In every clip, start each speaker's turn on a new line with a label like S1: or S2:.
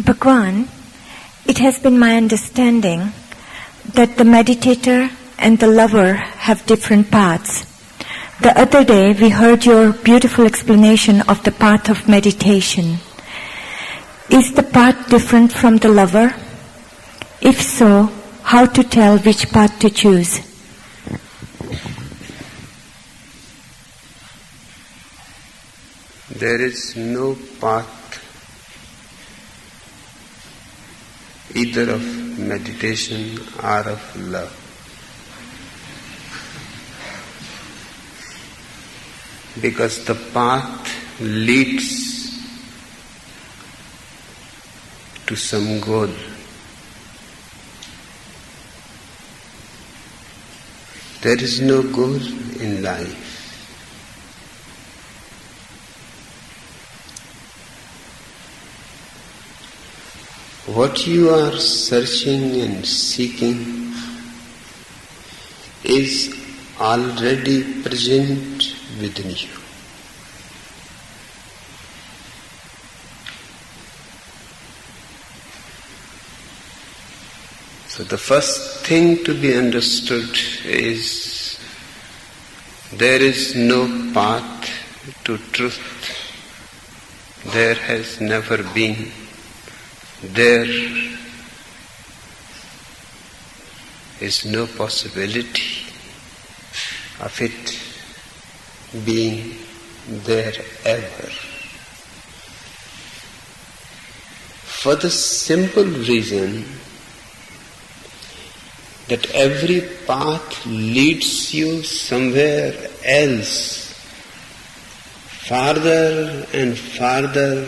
S1: Bhagwan, it has been my understanding that the meditator and the lover have different paths. The other day we heard your beautiful explanation of the path of meditation. Is the path different from the lover? If so, how to tell which path to choose?
S2: There is no path either of meditation or of love. Because the path leads to some goal. There is no goal in life. What you are searching and seeking is already present within you. So the first thing to be understood is there is no path to truth. There has never been. There is no possibility of it being there ever. For the simple reason that every path leads you somewhere else, farther and farther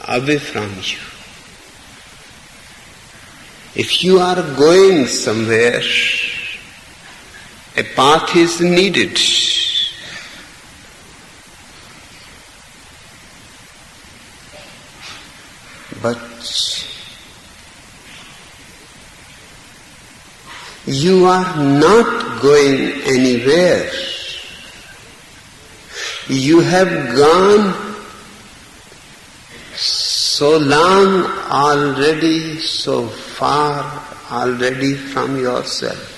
S2: away from you. If you are going somewhere, a path is needed. But you are not going anywhere. You have gone so long already, so far already from yourself.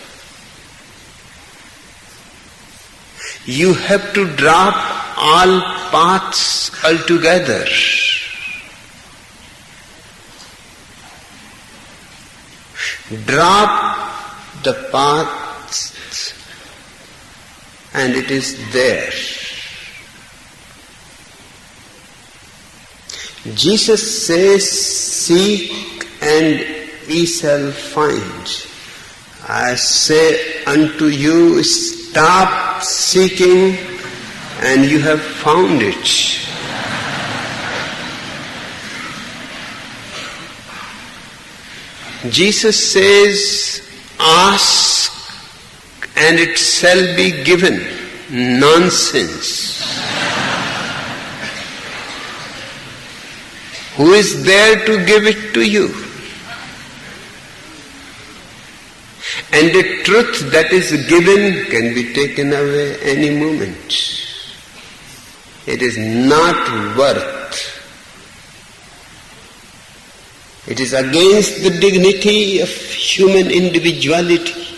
S2: You have to drop all paths altogether. Drop the paths and it is there. Jesus says, seek and ye shall find. I say unto you, stop seeking and you have found it. Jesus says, ask and it shall be given. Nonsense. Who is there to give it to you? And the truth that is given can be taken away any moment. It is not worth. It is against the dignity of human individuality.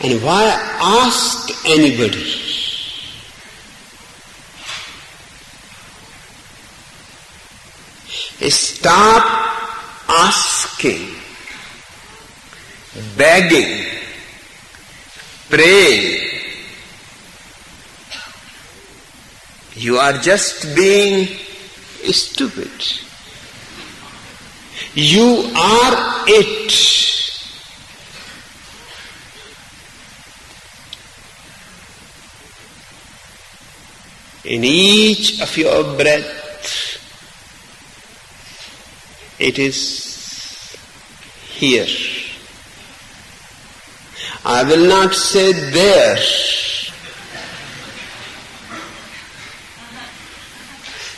S2: And why ask anybody? Stop asking, begging, praying. You are just being stupid. You are it. In each of your breath, it is here. I will not say there.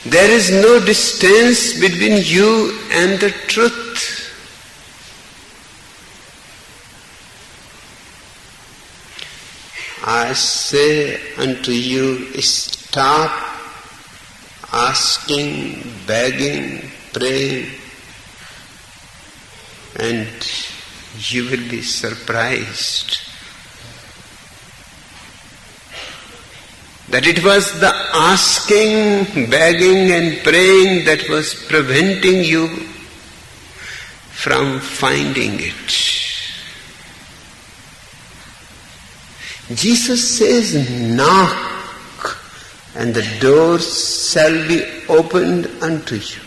S2: There is no distance between you and the truth. I say unto you, stop asking, begging, praying, and you will be surprised that it was the asking, begging and praying that was preventing you from finding it. Jesus says, knock, and the doors shall be opened unto you.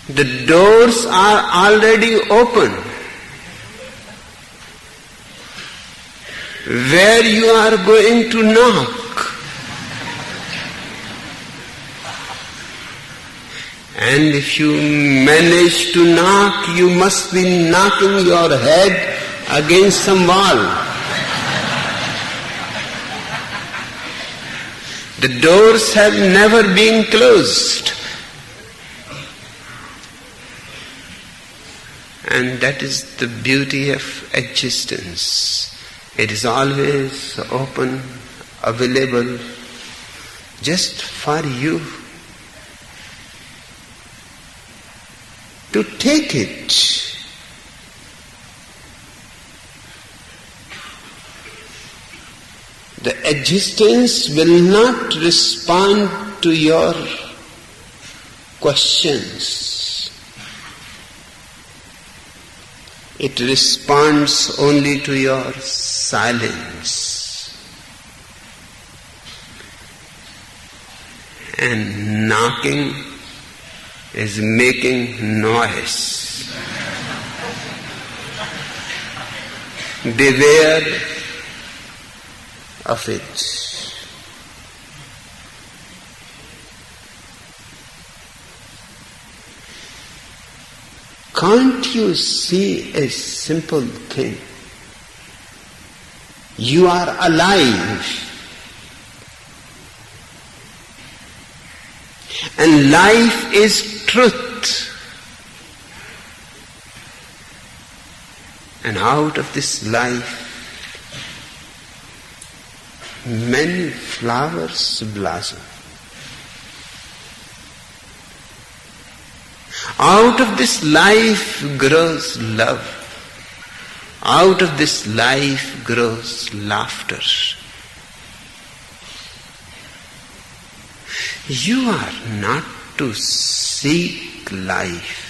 S2: The doors are already open. Where you are going to knock. And if you manage to knock, you must be knocking your head against some wall. The doors have never been closed. And that is the beauty of existence. It is always open, available, just for you to take it. The existence will not respond to your questions. It responds only to your silence. And knocking is making noise. Beware of it. Can't you see a simple thing? You are alive. And life is truth. And out of this life, many flowers blossom. Out of this life grows love. Out of this life grows laughter. You are not to seek life.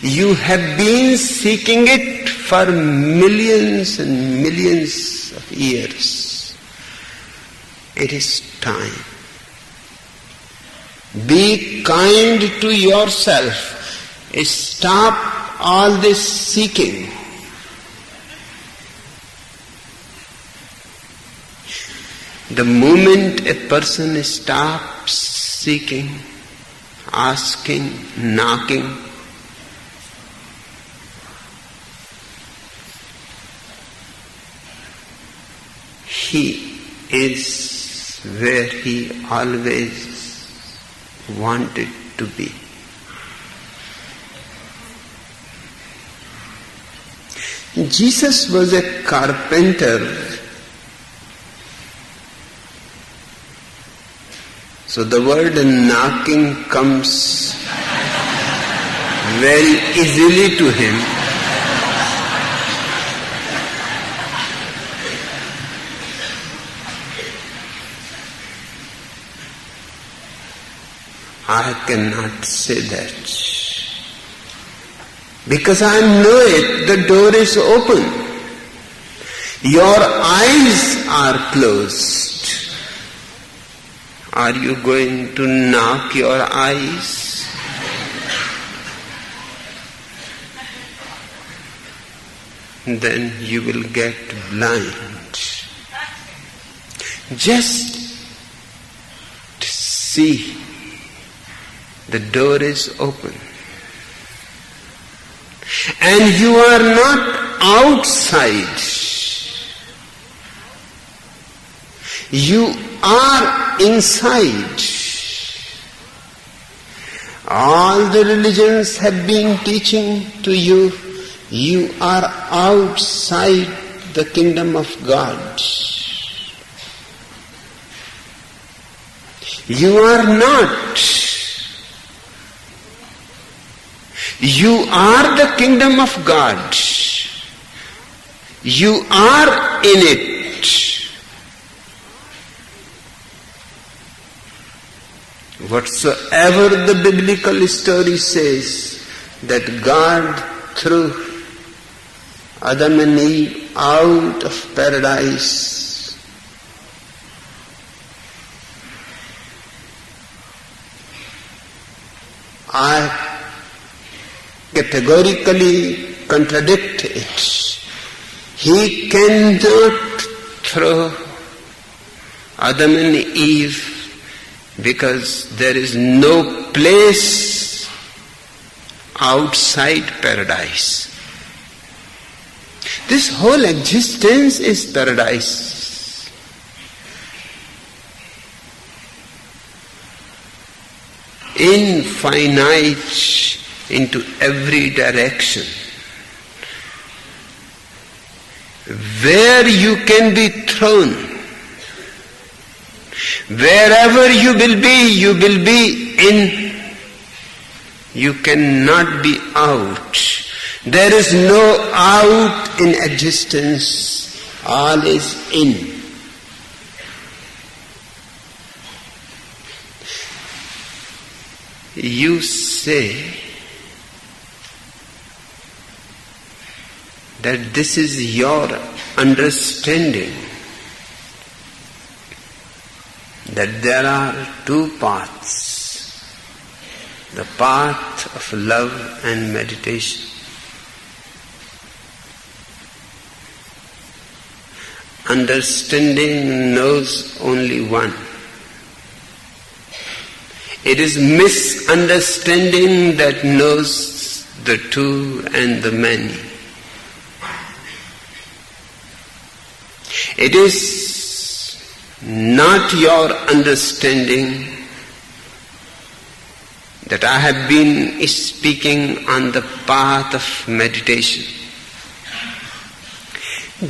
S2: You have been seeking it for millions and millions of years. It is time. Be kind to yourself. Stop all this seeking. The moment a person stops seeking, asking, knocking, he is where he always wanted to be. Jesus was a carpenter. So the word knocking comes very easily to him. I cannot say that. Because I know it, the door is open. Your eyes are closed. Are you going to knock your eyes? Then you will get blind. Just see. The door is open. And you are not outside. You are inside. All the religions have been teaching to you, you are outside the kingdom of God. You are not. You are the kingdom of God. You are in it. Whatsoever the biblical story says, that God threw Adam and Eve out of paradise, I categorically contradict it. He cannot throw Adam and Eve because there is no place outside paradise. This whole existence is paradise. Infinite into every direction. Where you can be thrown, wherever you will be in. You cannot be out. There is no out in existence. All is in. You say that this is your understanding, that there are two paths, the path of love and meditation. Understanding knows only one. It is misunderstanding that knows the two and the many. It is not your understanding that I have been speaking on the path of meditation.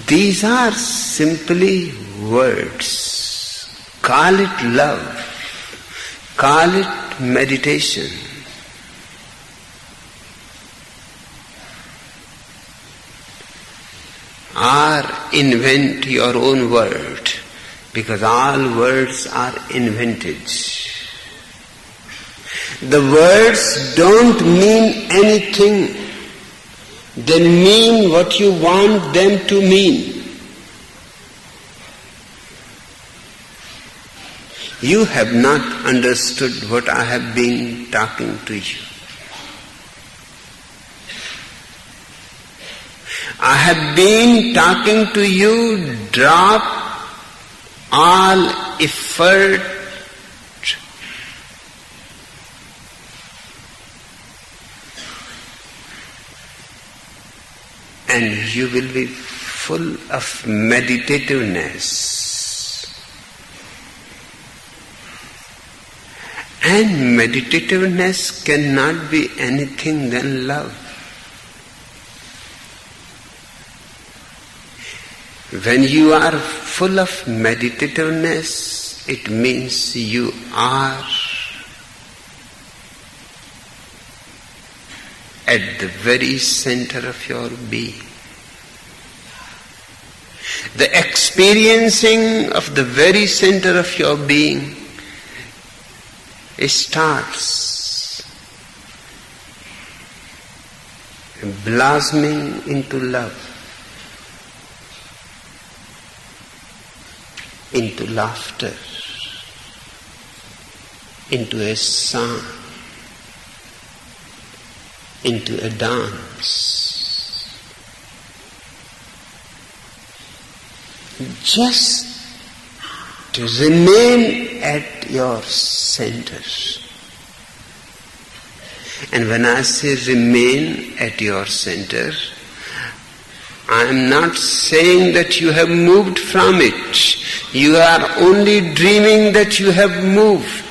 S2: These are simply words. Call it love. Call it meditation. Or invent your own word, because all words are invented. The words don't mean anything. They mean what you want them to mean. You have not understood what I have been talking to you. I have been talking to you, drop all effort and you will be full of meditativeness. And meditativeness cannot be anything than love. When you are full of meditativeness, it means you are at the very center of your being. The experiencing of the very center of your being starts blossoming into love, into laughter, into a song, into a dance. Just to remain at your center. And when I say remain at your center, I am not saying that you have moved from it. You are only dreaming that you have moved.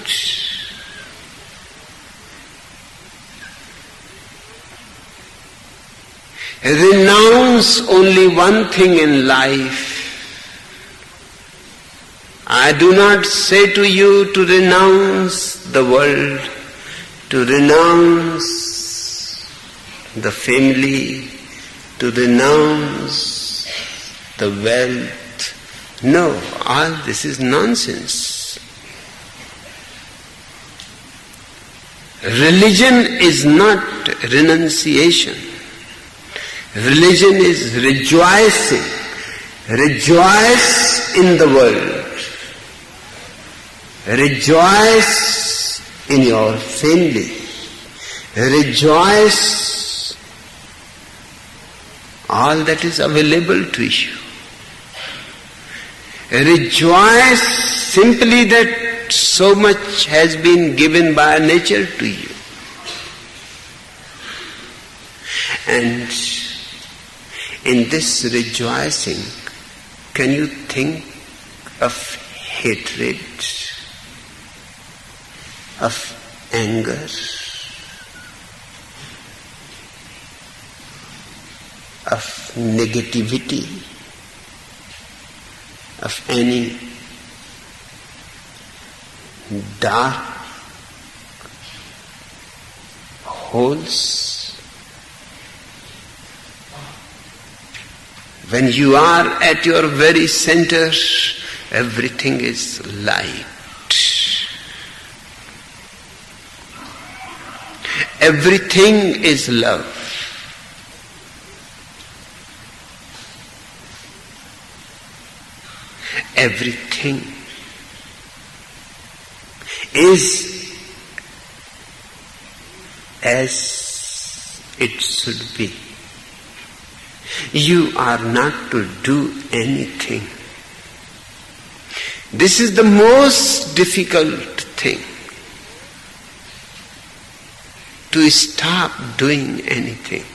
S2: Renounce only one thing in life. I do not say to you to renounce the world, to renounce the family, to renounce the wealth. No, all this is nonsense. Religion is not renunciation. Religion is rejoicing. Rejoice in the world. Rejoice in your family. Rejoice all that is available to you. Rejoice simply that so much has been given by nature to you. And in this rejoicing, can you think of hatred, of anger, of negativity, of any dark holes? When you are at your very center, everything is light. Everything is love. Everything is as it should be. You are not to do anything. This is the most difficult thing. To stop doing anything.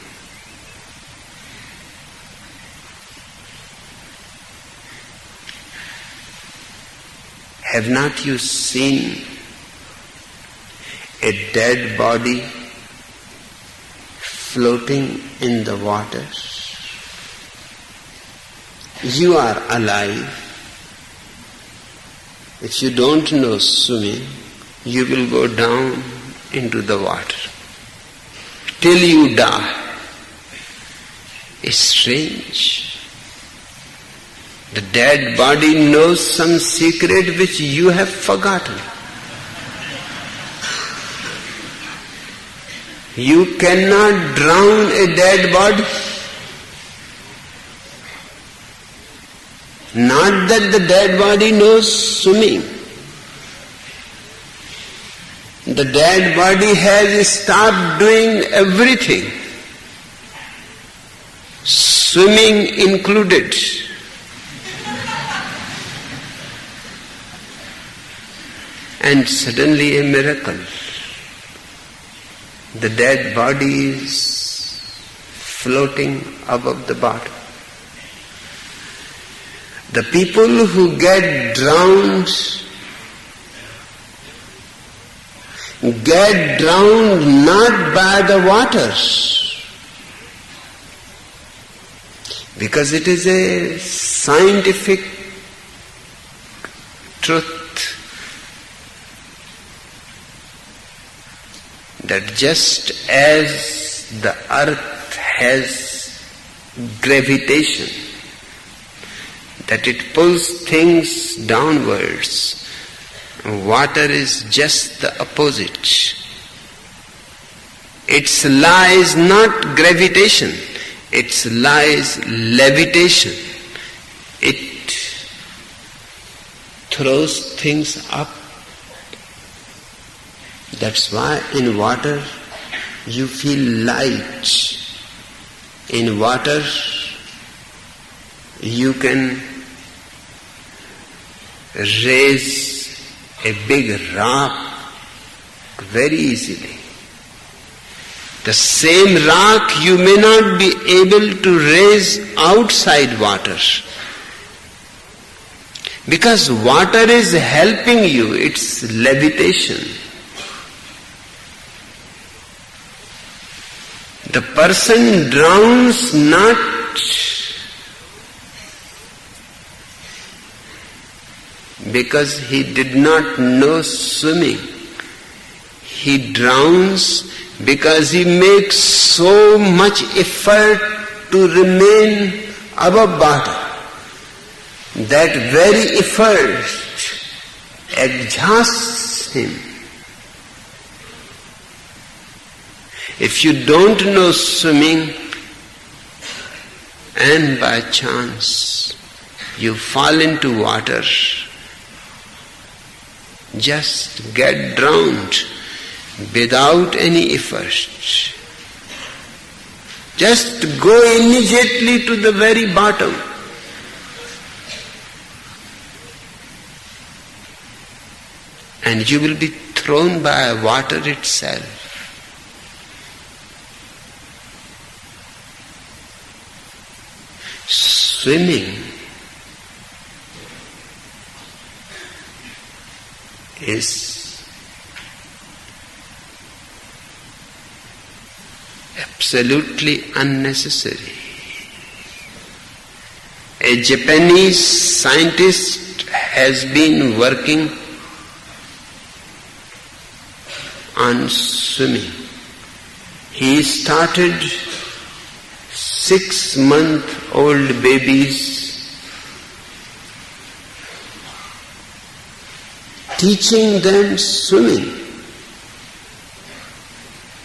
S2: Have not you seen a dead body floating in the water? You are alive. If you don't know swimming, you will go down into the water till you die. It's strange. The dead body knows some secret which you have forgotten. You cannot drown a dead body. Not that the dead body knows swimming. The dead body has stopped doing everything, swimming included. And suddenly a miracle. The dead body is floating above the bottom. The people who get drowned not by the waters, because it is a scientific truth that just as the earth has gravitation, that it pulls things downwards, water is just the opposite. Its lies not gravitation, its lies levitation. It throws things up. That's why in water you feel light. In water you can raise a big rock very easily. The same rock you may not be able to raise outside water, because water is helping you, it's levitation. The person drowns not because he did not know swimming. He drowns because he makes so much effort to remain above water. That very effort exhausts him. If you don't know swimming and by chance you fall into water, just get drowned without any effort. Just go immediately to the very bottom. And you will be thrown by water itself. Swimming is absolutely unnecessary. A Japanese scientist has been working on swimming. He started 6-month-old babies, teaching them swimming.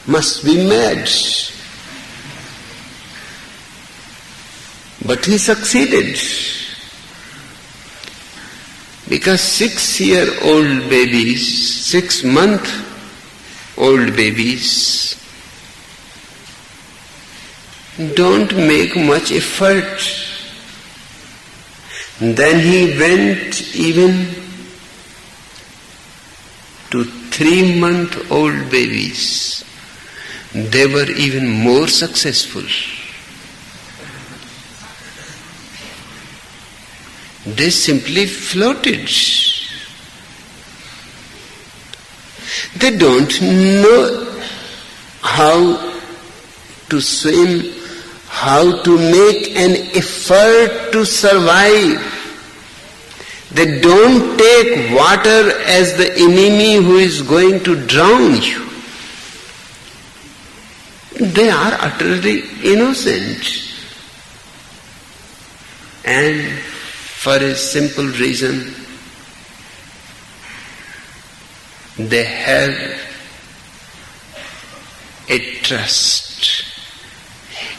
S2: Must be mad. But he succeeded. Because 6-year-old babies, 6-month-old babies don't make much effort. Then he went even to 3-month-old babies. They were even more successful. They simply floated. They don't know how to swim, how to make an effort to survive. They don't take water as the enemy who is going to drown you. They are utterly innocent. And for a simple reason, they have a trust.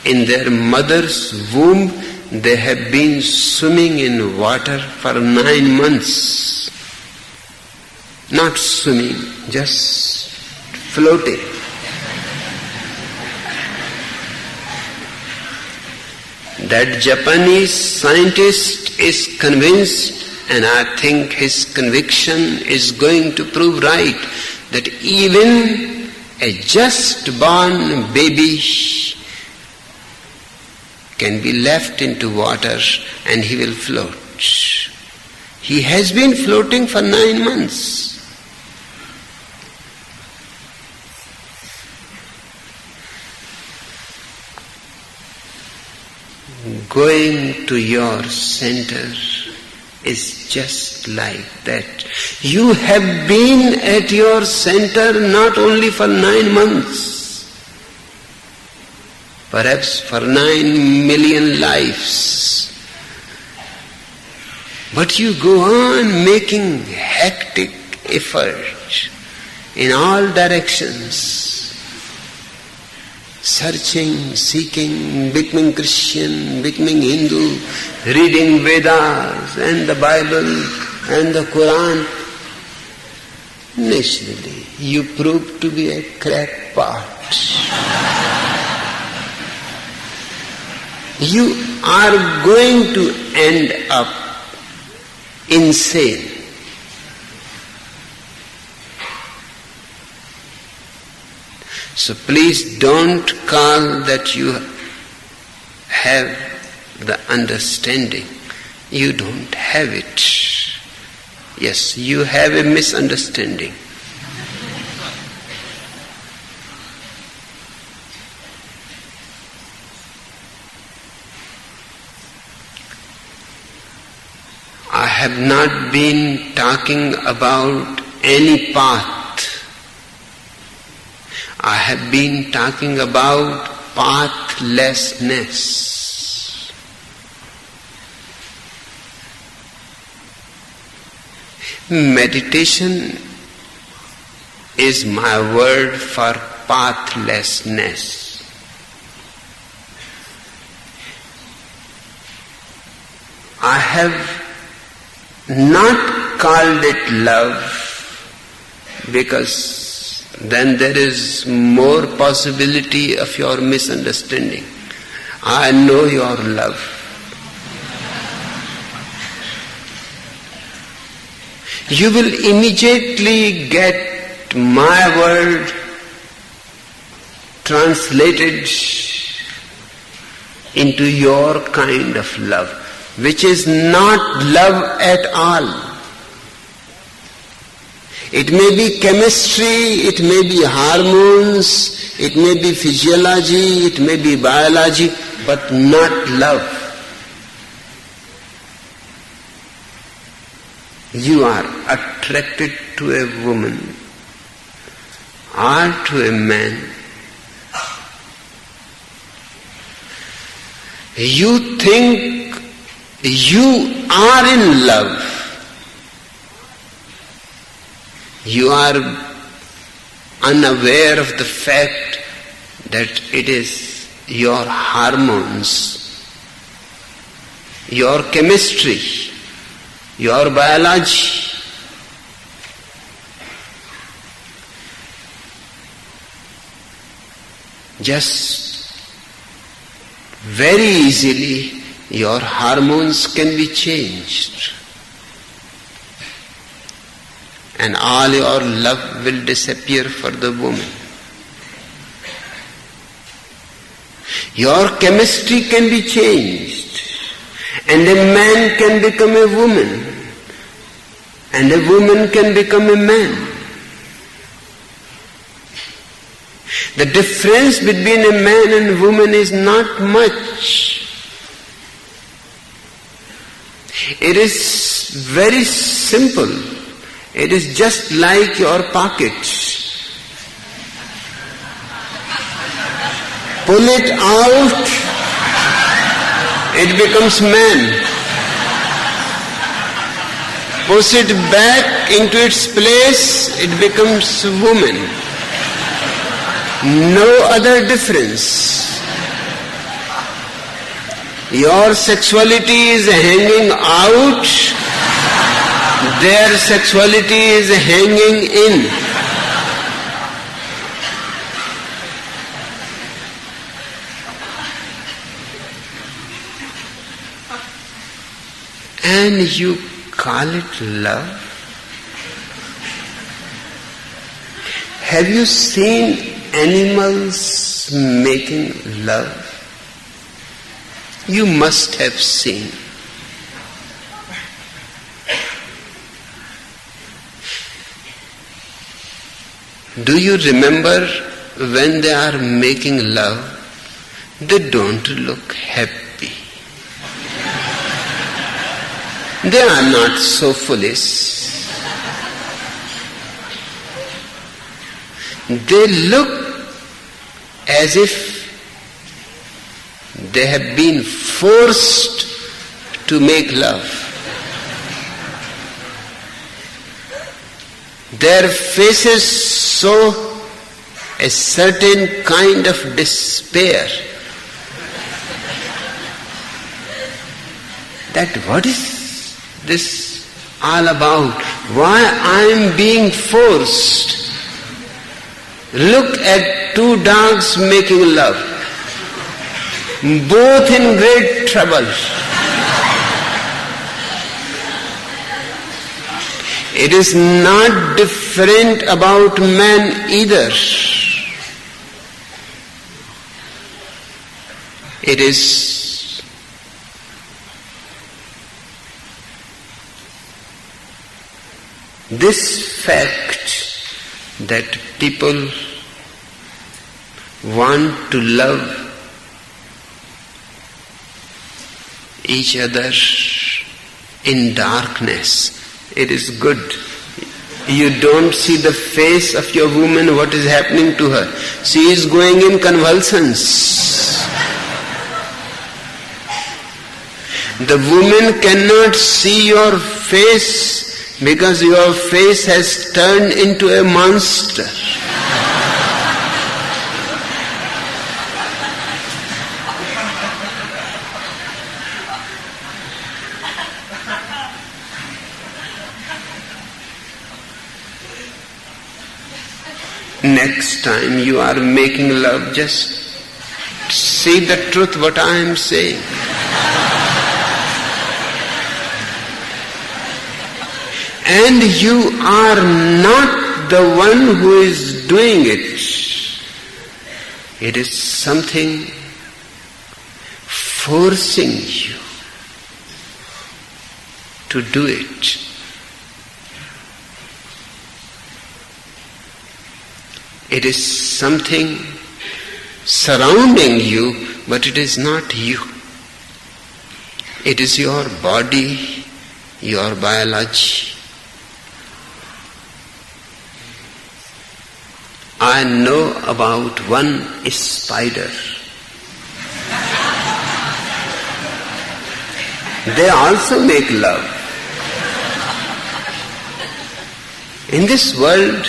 S2: In their mother's womb, they have been swimming in water for 9 months. Not swimming, just floating. That Japanese scientist is convinced, and I think his conviction is going to prove right, that even a just born baby can be left into water and he will float. He has been floating for 9 months. Going to your center is just like that. You have been at your center not only for 9 months, perhaps for 9 million lives. But you go on making hectic effort in all directions, searching, seeking, becoming Christian, becoming Hindu, reading Vedas and the Bible and the Quran. Naturally, you prove to be a crackpot. You are going to end up insane. So please don't call that you have the understanding. You don't have it. Yes, you have a misunderstanding. I have not been talking about any path. I have been talking about pathlessness. Meditation is my word for pathlessness. I have not called it love because then there is more possibility of your misunderstanding. I know your love. You will immediately get my word translated into your kind of love, which is not love at all. It may be chemistry, it may be hormones, it may be physiology, it may be biology, but not love. You are attracted to a woman or to a man. You think you are in love. You are unaware of the fact that it is your hormones, your chemistry, your biology. Just very easily your hormones can be changed and all your love will disappear for the woman. Your chemistry can be changed and a man can become a woman and a woman can become a man. The difference between a man and woman is not much. It is very simple. It is just like your pocket. Pull it out, it becomes man. Push it back into its place, it becomes woman. No other difference. Your sexuality is hanging out, their sexuality is hanging in. And you call it love? Have you seen animals making love? You must have seen. Do you remember when they are making love, they don't look happy. They are not so foolish. They look as if they have been forced to make love. Their faces show a certain kind of despair. That what is this all about? Why I am being forced? Look at two dogs making love, both in great trouble. It is not different about man either. It is this fact that people want to love each other in darkness. It is good. You don't see the face of your woman, what is happening to her. She is going in convulsions. The woman cannot see your face because your face has turned into a monster. Next time you are making love, just see the truth what I am saying. And you are not the one who is doing it. It is something forcing you to do it. It is something surrounding you, but it is not you. It is your body, your biology. I know about one spider. They also make love. In this world,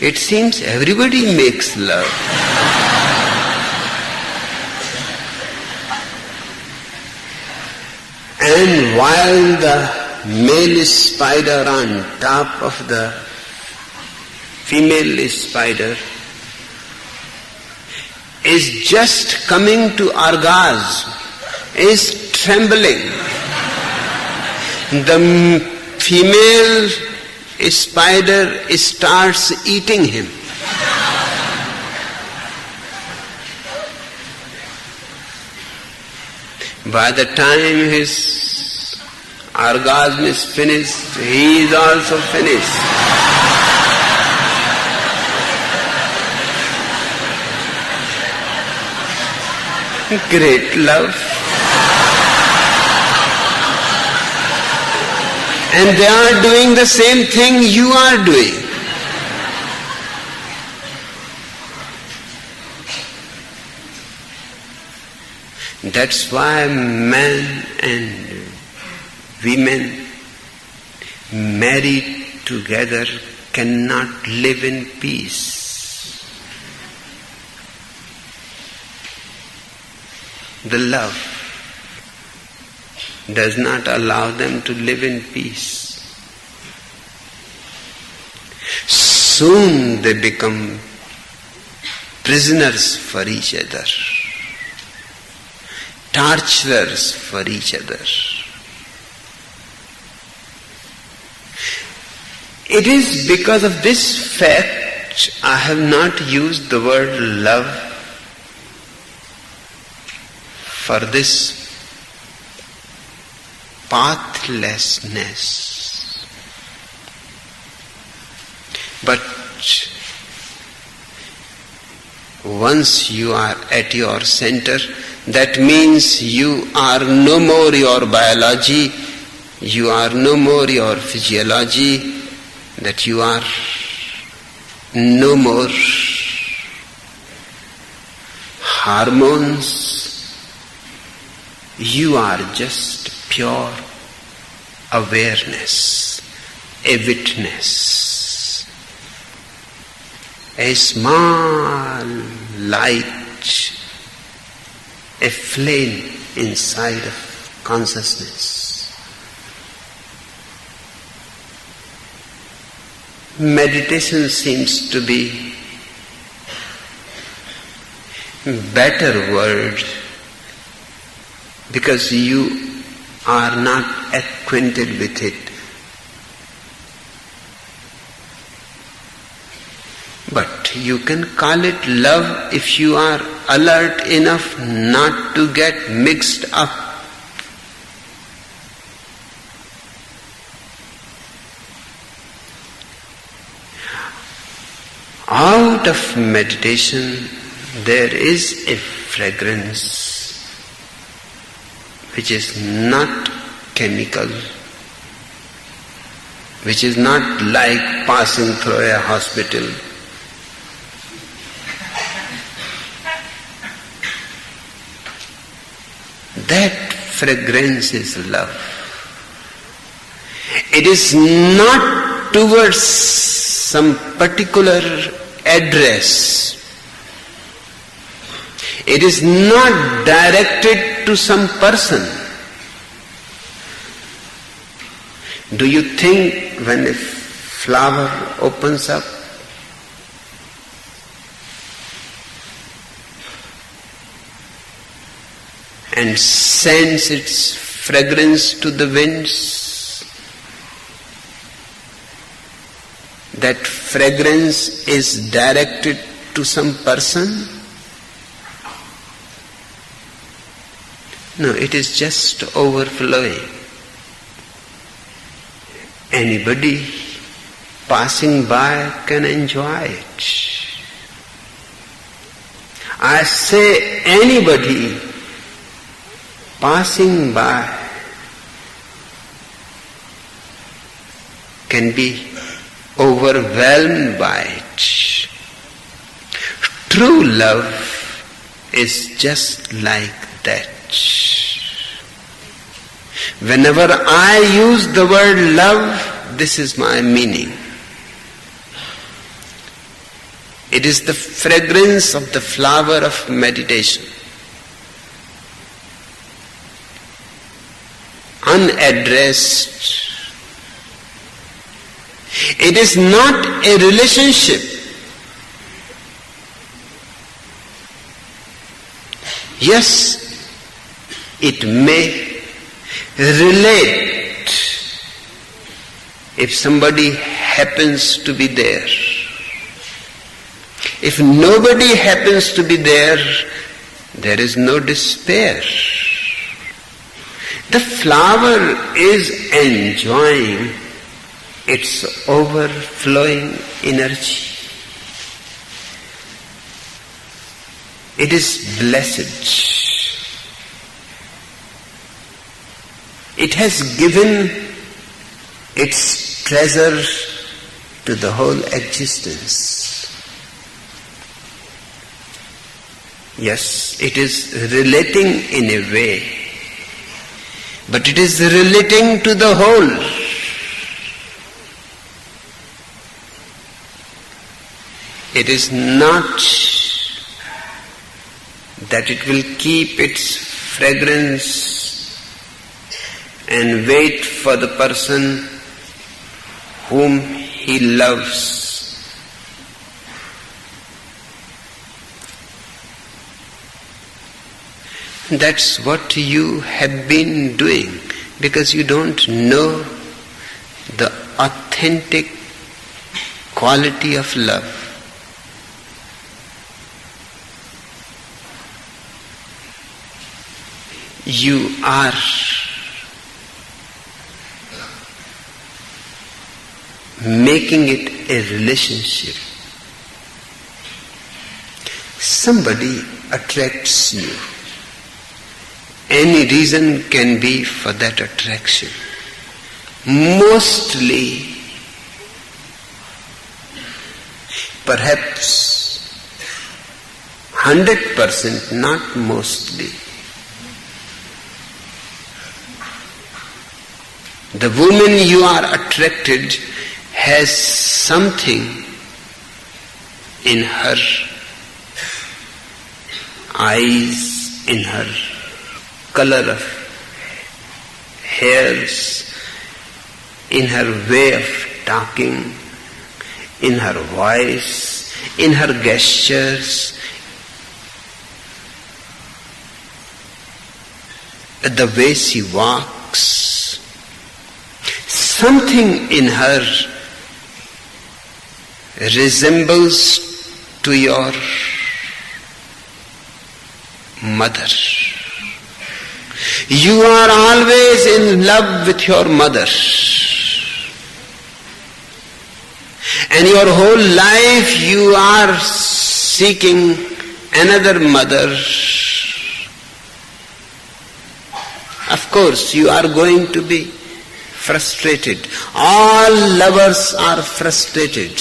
S2: it seems everybody makes love. And while the male spider on top of the female spider is just coming to orgasm, is trembling, the female spider starts eating him. By the time his orgasm is finished, he is also finished. Great love. And they are doing the same thing you are doing. That's why men and women married together cannot live in peace. The love does not allow them to live in peace. Soon they become prisoners for each other, torturers for each other. It is because of this fact I have not used the word love for this pathlessness. But once you are at your center, that means you are no more your biology, you are no more your physiology, that you are no more hormones. You are just pure awareness, a witness, a small light, a flame inside of consciousness. Meditation seems to be better word because you are not acquainted with it. But you can call it love if you are alert enough not to get mixed up. Out of meditation there is a fragrance which is not chemical, which is not like passing through a hospital. That fragrance is love. It is not towards some particular address. It is not directed to some person. Do you think when a flower opens up, and sends its fragrance to the winds, that fragrance is directed to some person? No, it is just overflowing. Anybody passing by can enjoy it. I say anybody passing by can be overwhelmed by it. True love is just like that. Whenever I use the word love, this is my meaning. It is the fragrance of the flower of meditation. Unaddressed. It is not a relationship. Yes, it may relate if somebody happens to be there. If nobody happens to be there, there is no despair. The flower is enjoying its overflowing energy. It is blessed. It has given its treasure to the whole existence. Yes, it is relating in a way, but it is relating to the whole. It is not that it will keep its fragrance and wait for the person whom he loves. That's what you have been doing, because you don't know the authentic quality of love. You are making it a relationship. Somebody attracts you. Any reason can be for that attraction. Mostly, perhaps 100%, not mostly. The woman you are attracted has something in her eyes, in her color of hairs, in her way of talking, in her voice, in her gestures, the way she walks. Something in her resembles to your mother. You are always in love with your mother. And your whole life you are seeking another mother. Of course, you are going to be frustrated. All lovers are frustrated,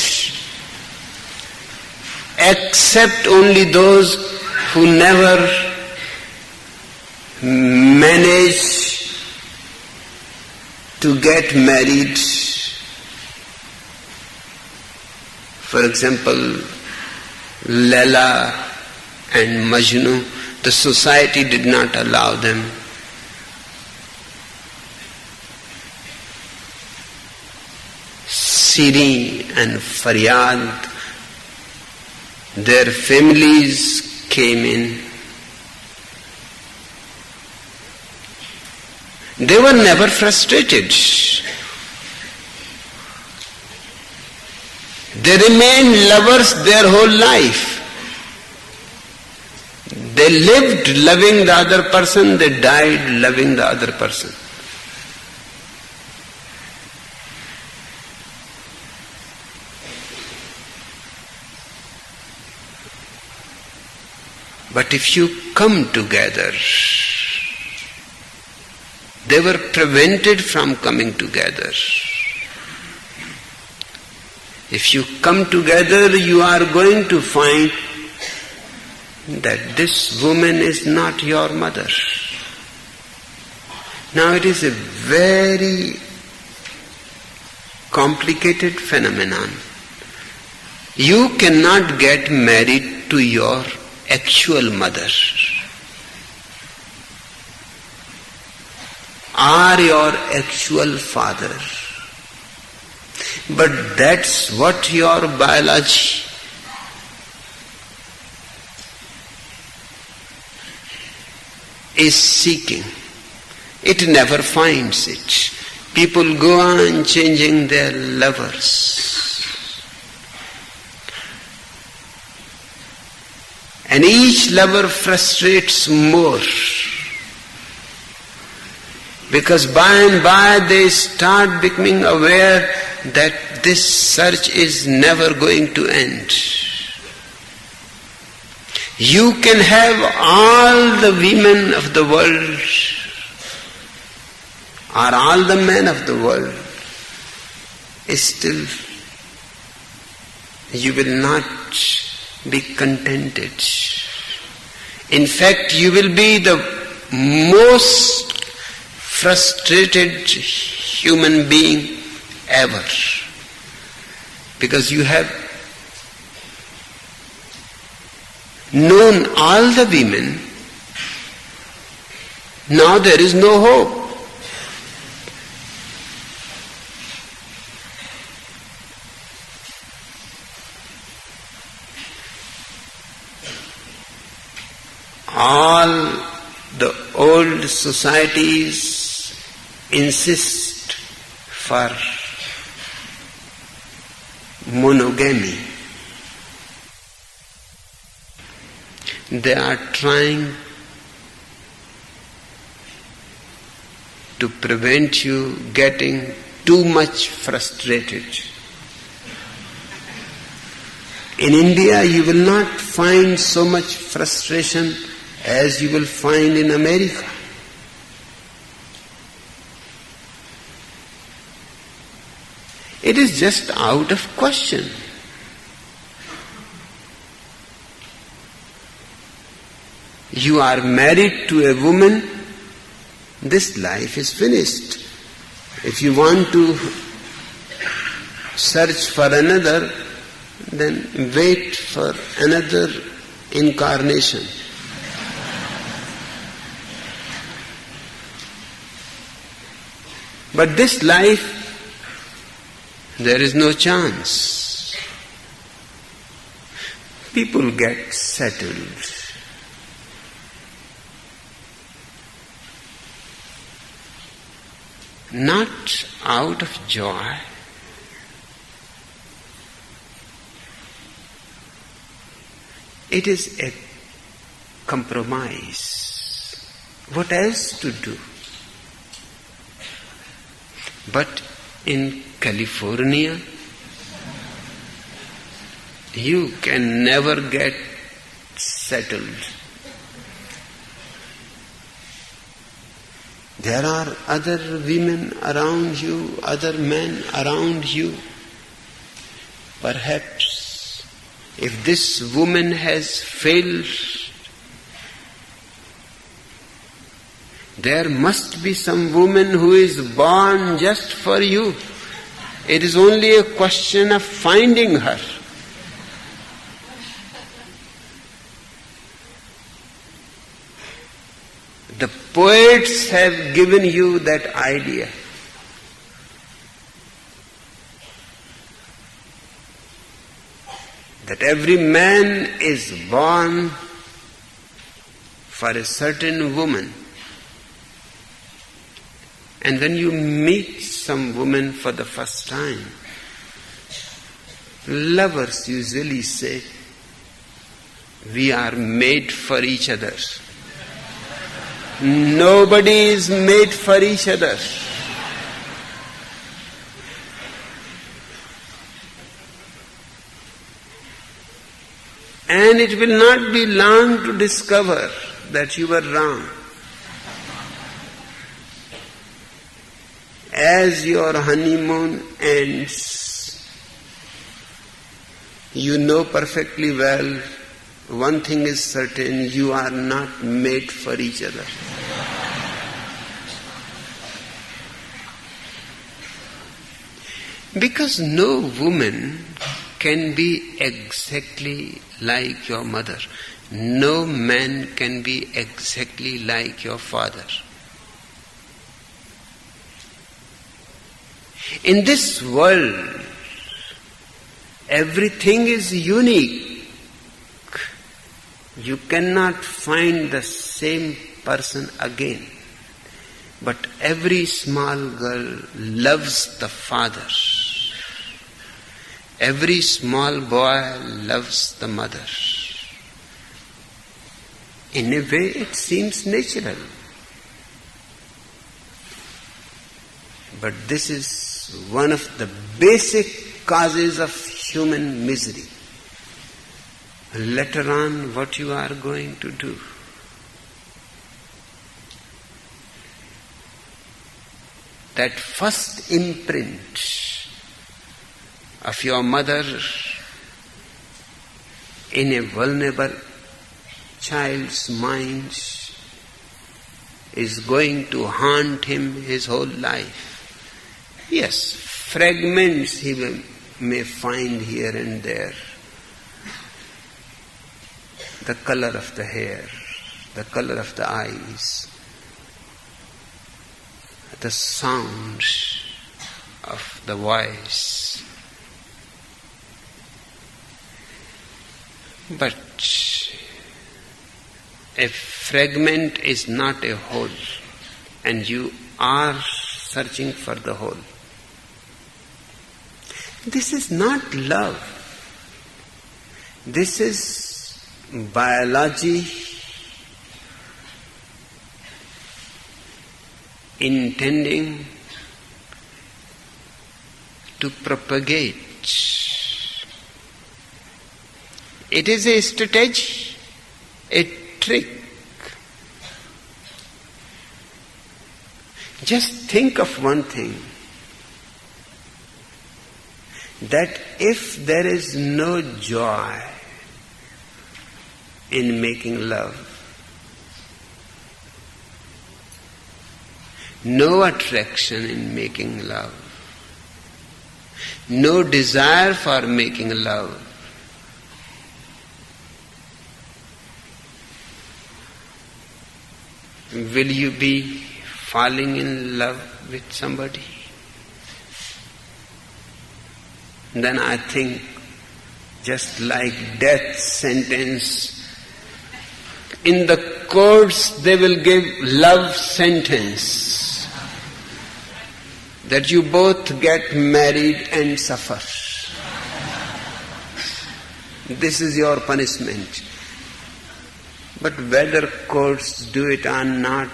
S2: except only those who never manage to get married. For example, Laila and Majnu, the society did not allow them. Siri and Faryad, their families came in. They were never frustrated. They remained lovers their whole life. They lived loving the other person, they died loving the other person. But if you come together, they were prevented from coming together. If you come together, you are going to find that this woman is not your mother. Now it is a very complicated phenomenon. You cannot get married to your actual mother or your actual father. But that's what your biology is seeking. It never finds it. People go on changing their lovers. And each lover frustrates more. Because by and by they start becoming aware that this search is never going to end. You can have all the women of the world or all the men of the world, still you will not be contented. In fact, you will be the most frustrated human being ever, because you have known all the women. Now there is no hope. All the old societies insist for monogamy. They are trying to prevent you getting too much frustrated. In India, you will not find so much frustration as you will find in America. It is just out of question. You are married to a woman, this life is finished. If you want to search for another, then wait for another incarnation. But this life, there is no chance. People get settled. Not out of joy. It is a compromise. What else to do? But in California, you can never get settled. There are other women around you, other men around you. Perhaps if this woman has failed, there must be some woman who is born just for you. It is only a question of finding her. The poets have given you that idea. That every man is born for a certain woman. And when you meet some woman for the first time, lovers usually say, we are made for each other. Nobody is made for each other. And it will not be long to discover that you were wrong. As your honeymoon ends, you know perfectly well, one thing is certain, you are not made for each other. Because no woman can be exactly like your mother. No man can be exactly like your father. In this world, everything is unique. You cannot find the same person again. But every small girl loves the father. Every small boy loves the mother. In a way, it seems natural. But this is one of the basic causes of human misery. Later on, what you are going to do? That first imprint of your mother in a vulnerable child's mind is going to haunt him his whole life. Yes, fragments he may find here and there. The color of the hair, the color of the eyes, the sound of the voice. But a fragment is not a whole, and you are searching for the whole. This is not love. This is biology intending to propagate. It is a strategy, a trick. Just think of one thing, that if there is no joy in making love, no attraction in making love, no desire for making love, will you be falling in love with somebody? Then I think, just like death sentence, in the courts they will give love sentence, that you both get married and suffer. This is your punishment. But whether courts do it or not,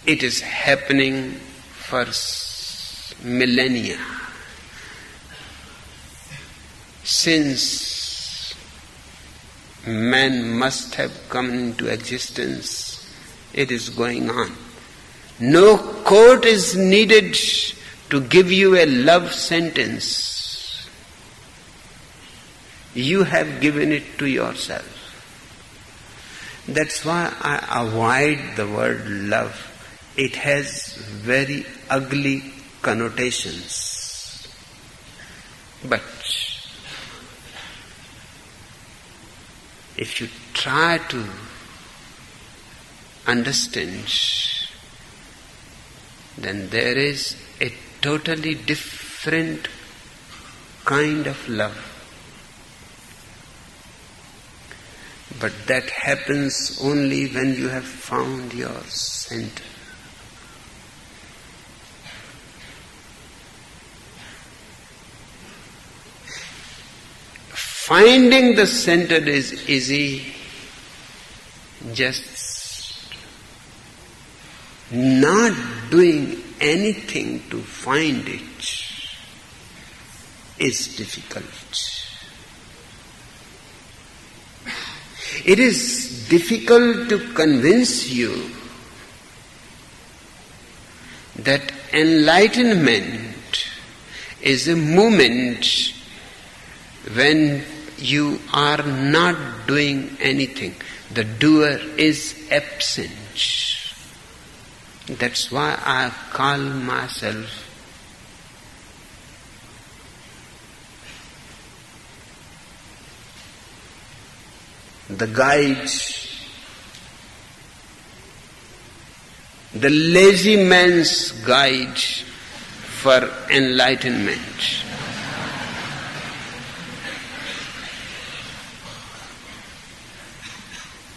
S2: it is happening for millennia. Since man must have come into existence, it is going on. No court is needed to give you a love sentence. You have given it to yourself. That's why I avoid the word love. It has very ugly connotations. But if you try to understand, then there is a totally different kind of love. But that happens only when you have found your center. Finding the center is easy. Just not doing anything to find it is difficult. It is difficult to convince you that enlightenment is a moment when you are not doing anything. The doer is absent. That's why I call myself the guide, the lazy man's guide for enlightenment.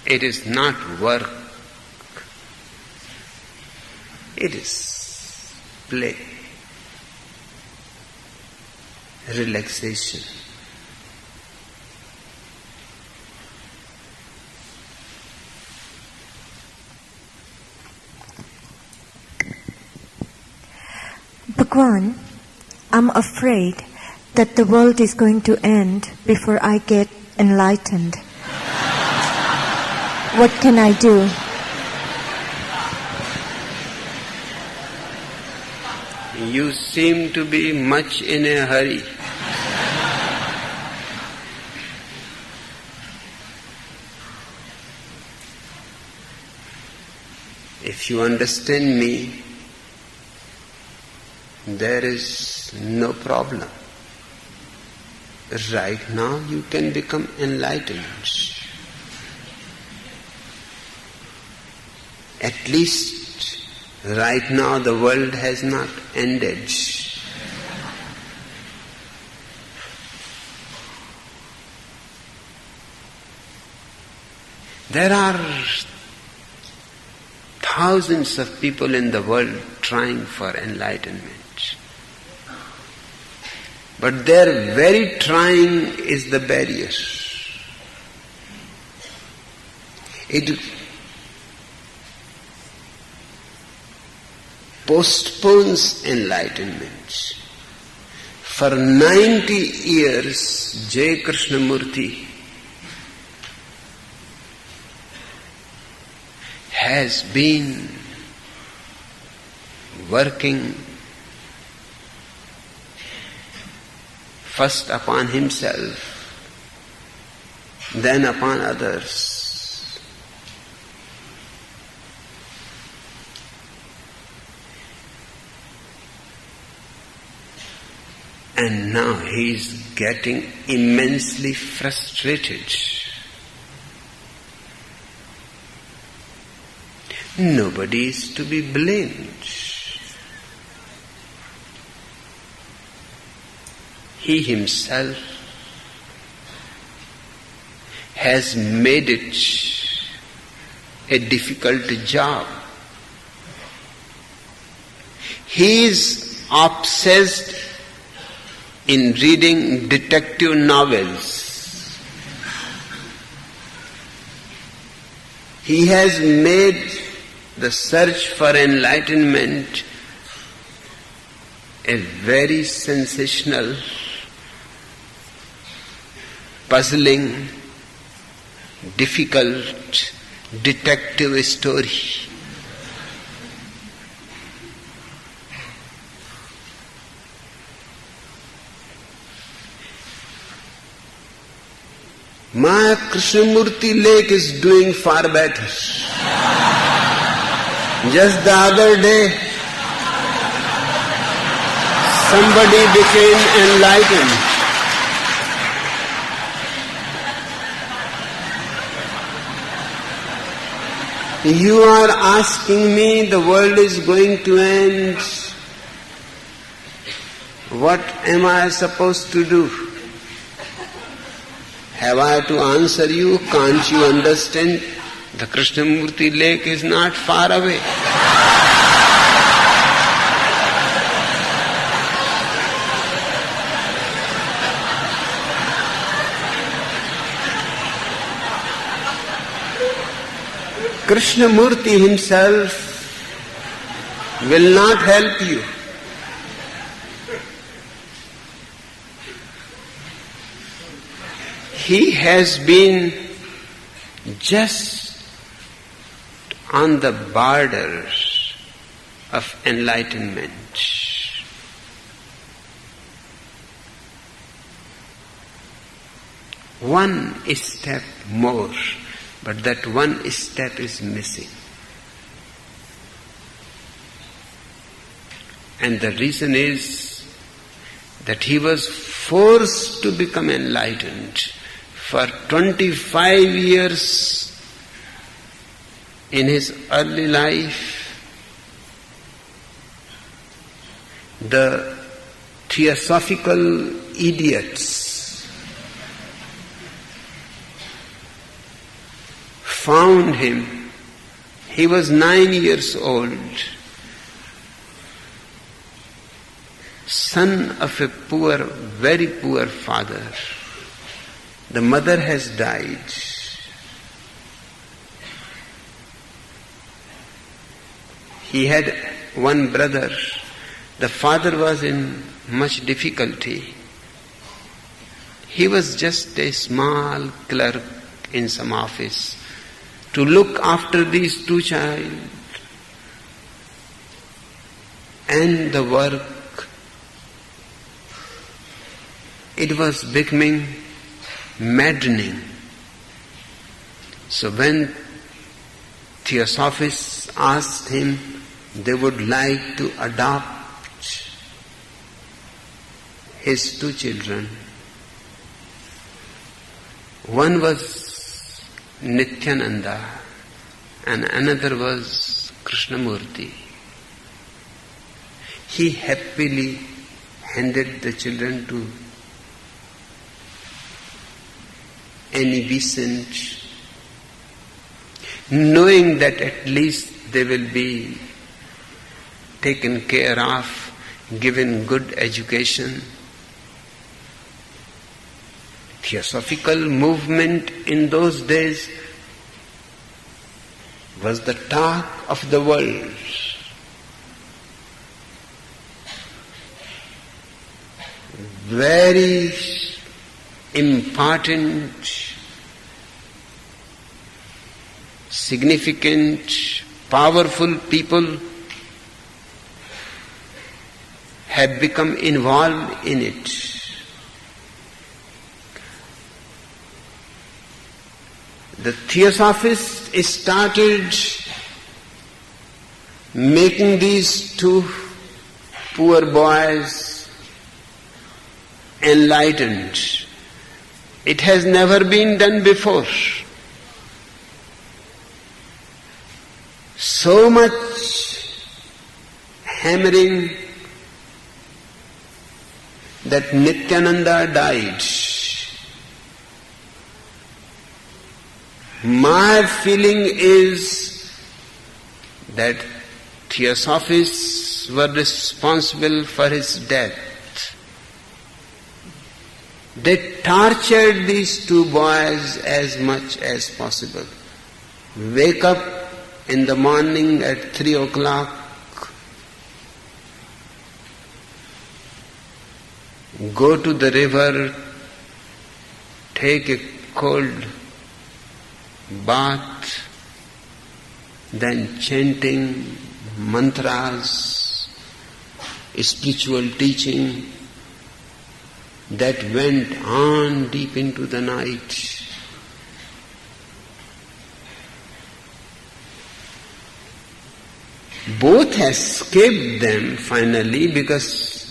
S2: It is not work. It is play, relaxation.
S1: Bhagwan, I'm afraid that the world is going to end before I get enlightened. What can I do?
S2: You seem to be much in a hurry. If you understand me, there is no problem. Right now you can become enlightened. At least right now the world has not ended. There are thousands of people in the world trying for enlightenment. But their very trying is the barrier. It postpones enlightenment. For 90 years, J. Krishnamurti has been working first upon himself, then upon others. And now he is getting immensely frustrated. Nobody is to be blamed. He himself has made it a difficult job. He is obsessed in reading detective novels. He has made the search for enlightenment a very sensational, puzzling, difficult, detective story. My Krishnamurti lake is doing far better. Just the other day, somebody became enlightened. You are asking me the world is going to end. What am I supposed to do? Have I to answer you? Can't you understand? The Krishnamurti lake is not far away. Krishnamurti himself will not help you. He has been just on the border of enlightenment. One step more, but that one step is missing. And the reason is that he was forced to become enlightened. For 25 years in his early life, the theosophical idiots found him. He was 9 years old, son of a poor, very poor father. The mother has died. He had one brother. The father was in much difficulty. He was just a small clerk in some office to look after these two children. And the work, it was becoming maddening. So when Theosophists asked him, they would like to adopt his two children. One was Nityananda and another was Krishnamurti. He happily handed the children to Annie Besant, knowing that at least they will be taken care of, given good education. Theosophical movement in those days was the talk of the world. Very important, significant, powerful people have become involved in it. The Theosophists started making these two poor boys enlightened. It has never been done before. So much hammering that Nityananda died. My feeling is that Theosophists were responsible for his death. They tortured these two boys as much as possible. Wake up in the morning at 3 o'clock, go to the river, take a cold bath, then chanting, mantras, spiritual teaching that went on deep into the night. Both escaped them finally because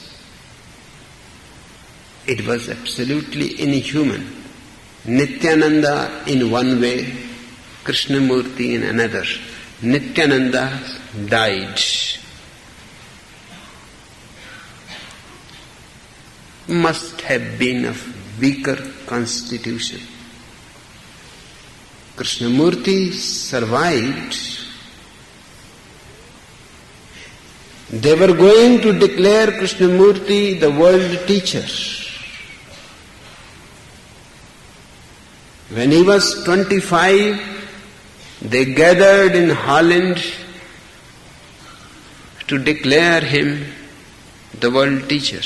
S2: it was absolutely inhuman. Nityananda in one way, Krishnamurti in another. Nityananda died. Must have been of weaker constitution. Krishnamurti survived. They were going to declare Krishnamurti the world teacher. When he was 25, they gathered in Holland to declare him the world teacher.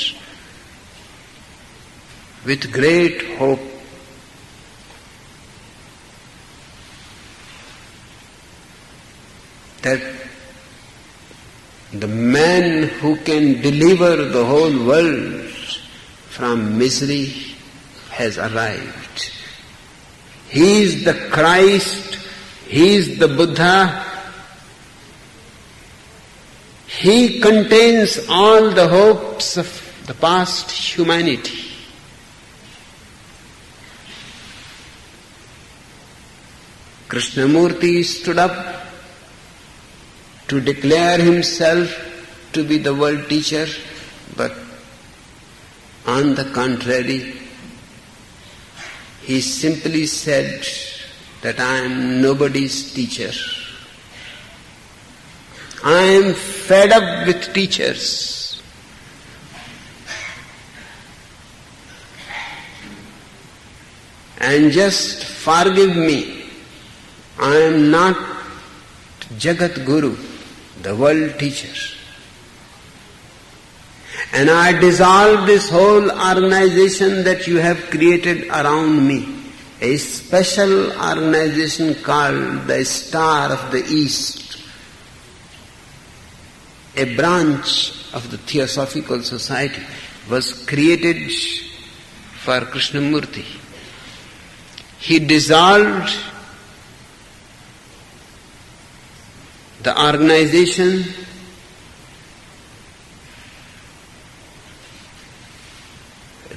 S2: With great hope. That the man who can deliver the whole world from misery has arrived. He is the Christ, he is the Buddha. He contains all the hopes of the past humanity. Krishnamurti stood up to declare himself to be the world teacher, but on the contrary, he simply said that I am nobody's teacher. I am fed up with teachers. And just forgive me, I am not Jagat Guru, the world teacher. And I dissolve this whole organization that you have created around me, a special organization called the Star of the East, a branch of the Theosophical Society was created for Krishnamurti. He dissolved the organization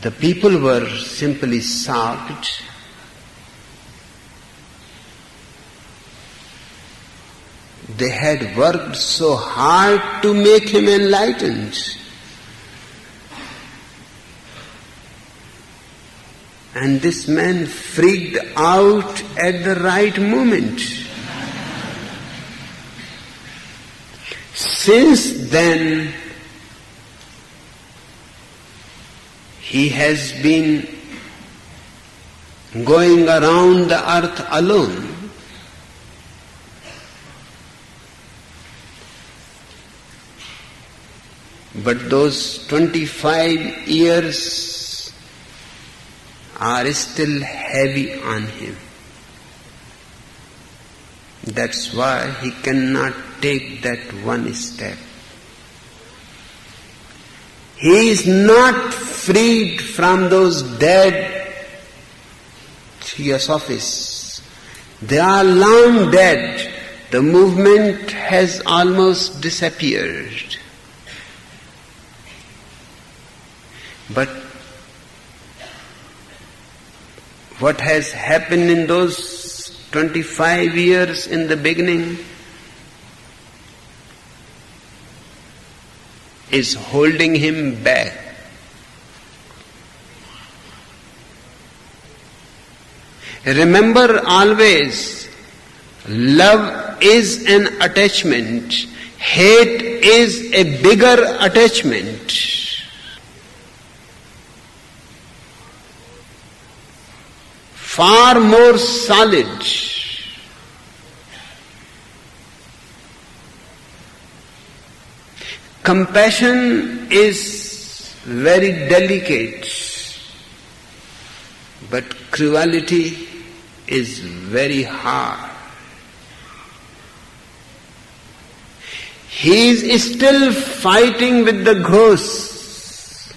S2: the people were simply shocked. They had worked so hard to make him enlightened. And this man freaked out at the right moment. Since then, he has been going around the earth alone. But those 25 years are still heavy on him. That's why he cannot take that one step. He is not freed from those dead theosophists. They are long dead. The movement has almost disappeared. But what has happened in those 25 years in the beginning is holding him back. Remember always, love is an attachment. Hate is a bigger attachment. Far more solid. Compassion is very delicate, but cruelty is very hard. He is still fighting with the ghosts.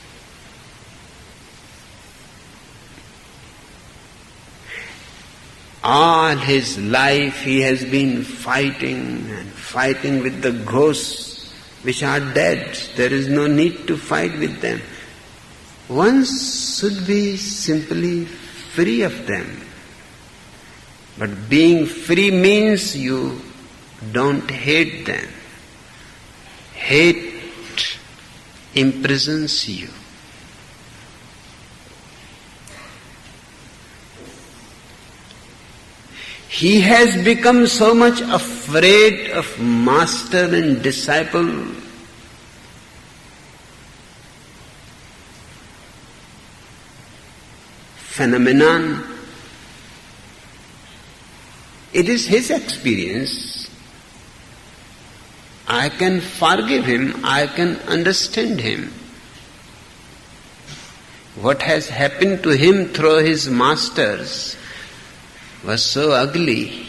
S2: All his life he has been fighting and fighting with the ghosts which are dead. There is no need to fight with them. One should be simply free of them. But being free means you don't hate them. Hate imprisons you. He has become so much afraid of master and disciple phenomenon. It is his experience. I can forgive him, I can understand him. What has happened to him through his masters was so ugly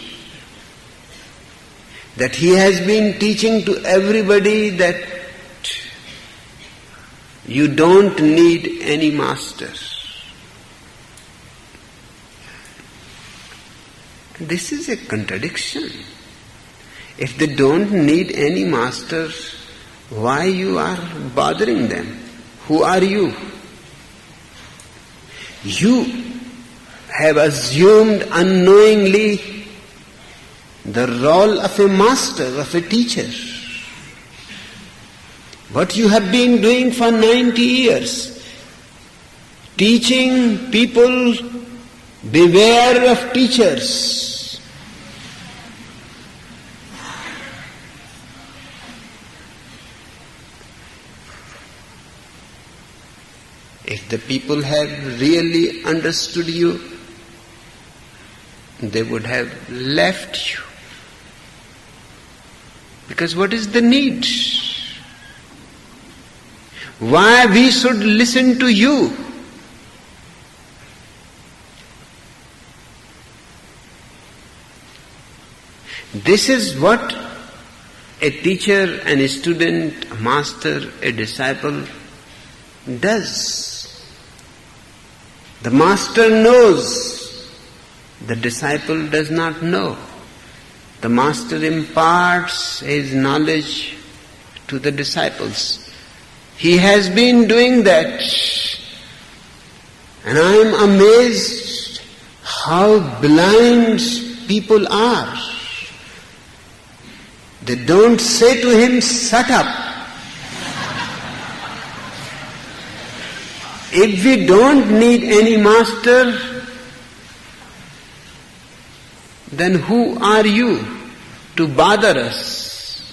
S2: that he has been teaching to everybody that you don't need any master. This is a contradiction. If they don't need any master, why you are bothering them? Who are you? You have assumed unknowingly the role of a master, of a teacher. What you have been doing for 90 years, teaching people, beware of teachers. If the people had really understood you, they would have left you. Because what is the need? Why we should listen to you? This is what a teacher, a student, a master, a disciple does. The master knows, the disciple does not know. The master imparts his knowledge to the disciples. He has been doing that. And I am amazed how blind people are. They don't say to him, "Shut up." If we don't need any master, then who are you to bother us?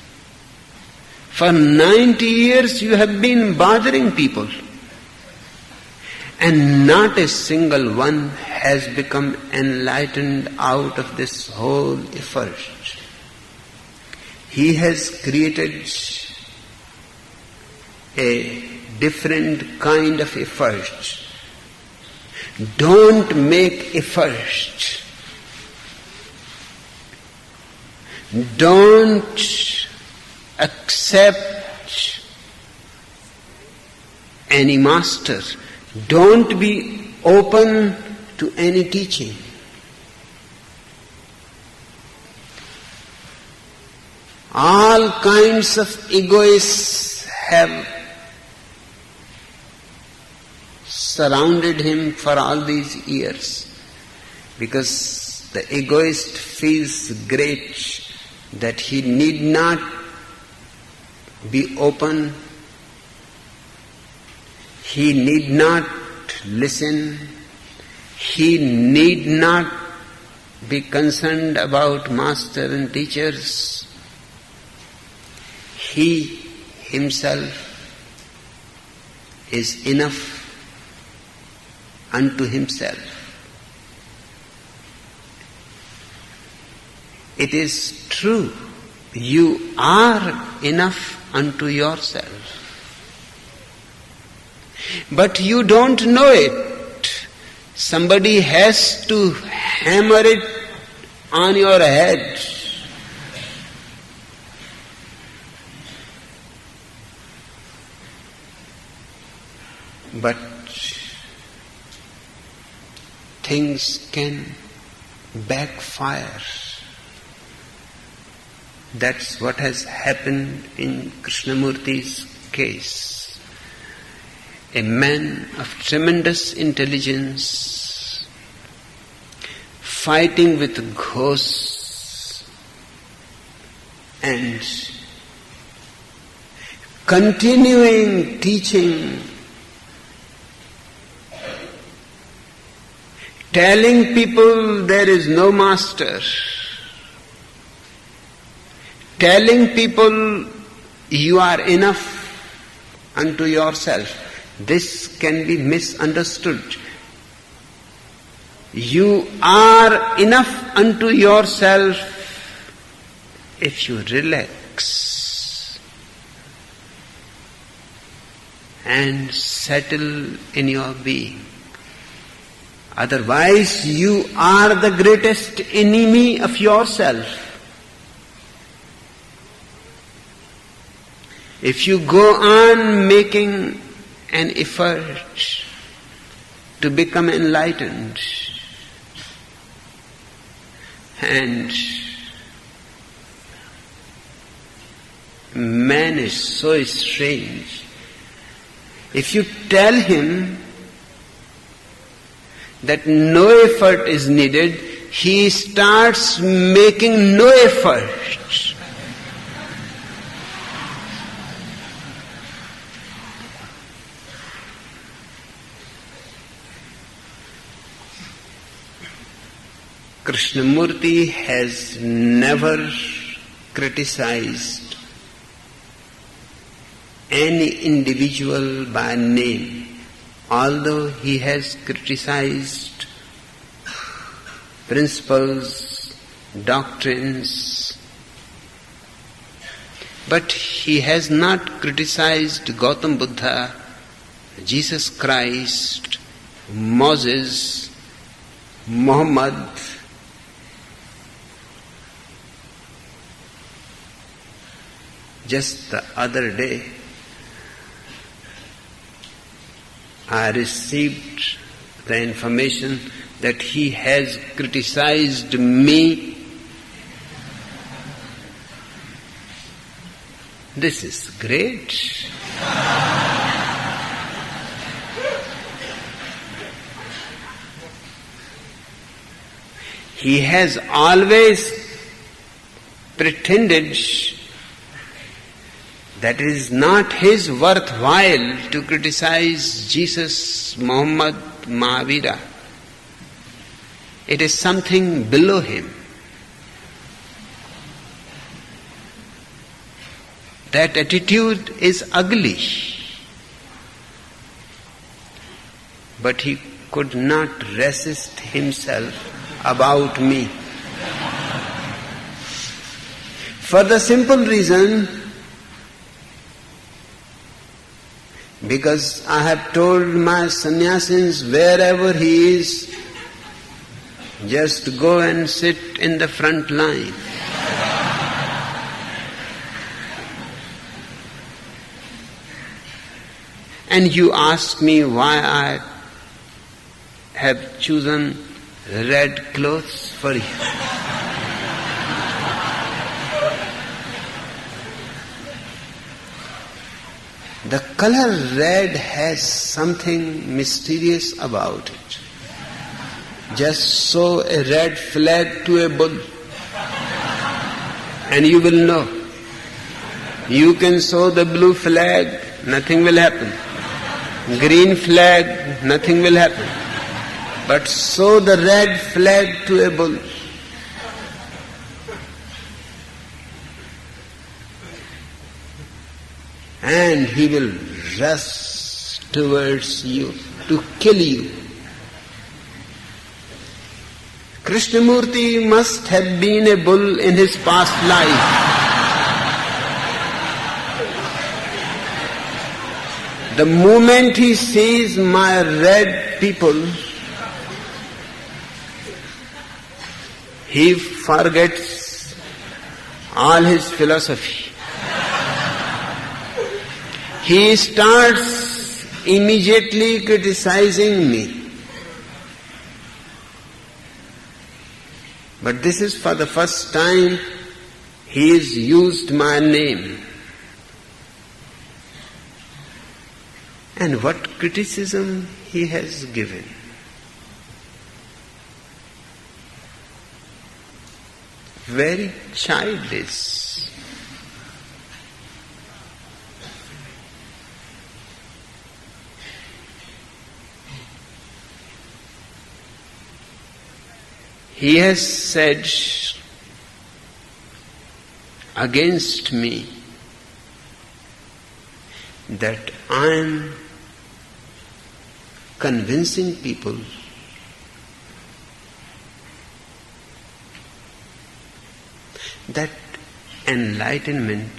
S2: For 90 years you have been bothering people, and not a single one has become enlightened out of this whole effort. He has created a different kind of effort. Don't make effort. Don't accept any master. Don't be open to any teaching. All kinds of egoists have surrounded him for all these years, because the egoist feels great that he need not be open, he need not listen, he need not be concerned about master and teachers. He himself is enough unto himself. It is true, you are enough unto yourself. But you don't know it. Somebody has to hammer it on your head. but things can backfire. That's what has happened in Krishnamurti's case. A man of tremendous intelligence, fighting with ghosts and continuing teaching, telling people there is no master, telling people you are enough unto yourself. This can be misunderstood. You are enough unto yourself if you relax and settle in your being. Otherwise, you are the greatest enemy of yourself. If you go on making an effort to become enlightened, and man is so strange. If you tell him that no effort is needed, he starts making no effort. Krishnamurti has never criticized any individual by name, although he has criticized principles, doctrines, but he has not criticized Gautam Buddha, Jesus Christ, Moses, Muhammad. Just the other day, I received the information that he has criticized me. This is great. He has always pretended that it is not his worthwhile to criticize Jesus, Muhammad, Mahavira. It is something below him. That attitude is ugly. But he could not resist himself about me. For the simple reason, because I have told my sannyasins, wherever he is, just go and sit in the front line. And you ask me why I have chosen red clothes for you. The color red has something mysterious about it. Just show a red flag to a bull and you will know. You can show the blue flag, nothing will happen. Green flag, nothing will happen. But show the red flag to a bull. And he will rush towards you to kill you. Krishnamurti must have been a bull in his past life. The moment he sees my red people, he forgets all his philosophy. He starts immediately criticizing me. But this is for the first time he has used my name. And what criticism he has given. Very childish. He has said against me that I am convincing people that enlightenment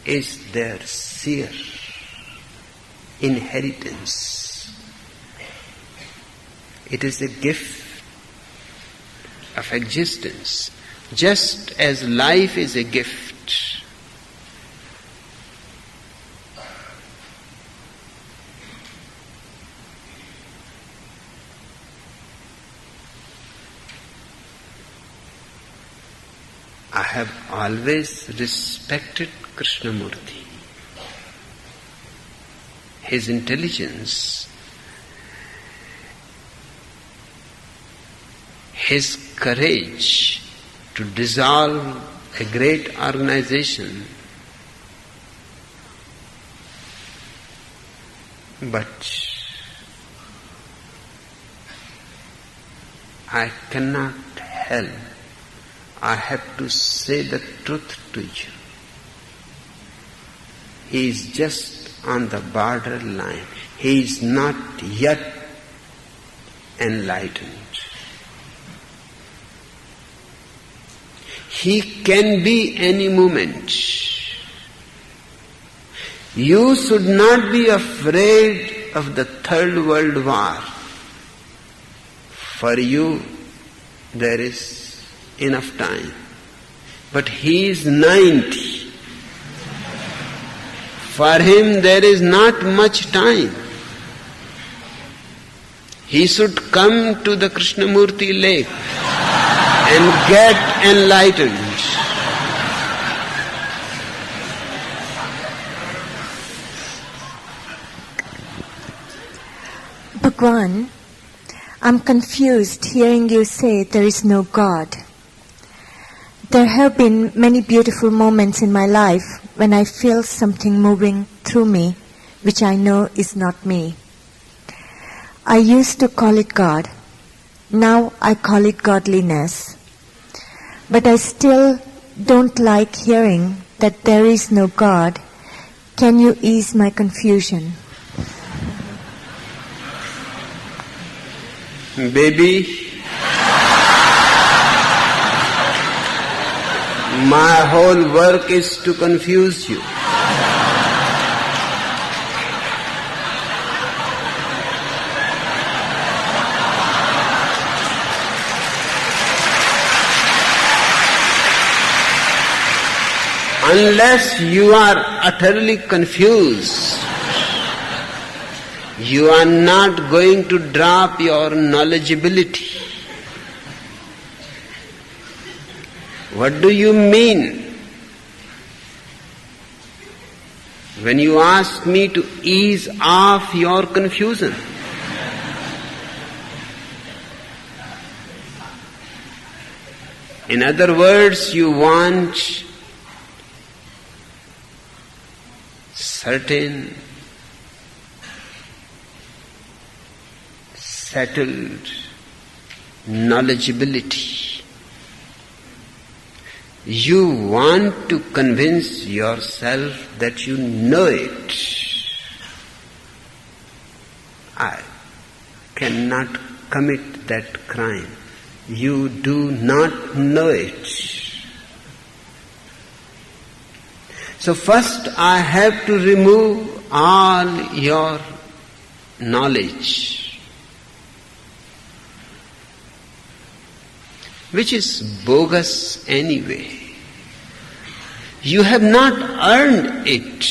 S2: is their sheer inheritance. It is a gift of existence, just as life is a gift. I have always respected Krishnamurti, his intelligence, his courage to dissolve a great organization. But I cannot help. I have to say the truth to you. He is just on the borderline. He is not yet enlightened. He can be any moment. You should not be afraid of the Third World War. For you, there is enough time. But he is 90. For him, there is not much time. He should come to the Krishnamurti lake and get enlightened.
S1: Bhagwan, I'm confused hearing you say there is no God. There have been many beautiful moments in my life when I feel something moving through me which I know is not me. I used to call it God. Now I call it godliness. But I still don't like hearing that there is no God. Can you ease my confusion?
S2: Baby, my whole work is to confuse you. Unless you are utterly confused, you are not going to drop your knowledgeability. What do you mean when you ask me to ease off your confusion? In other words, you want certain settled knowledgeability. You want to convince yourself that you know it. I cannot commit that crime. You do not know it. So first I have to remove all your knowledge, which is bogus anyway. You have not earned it.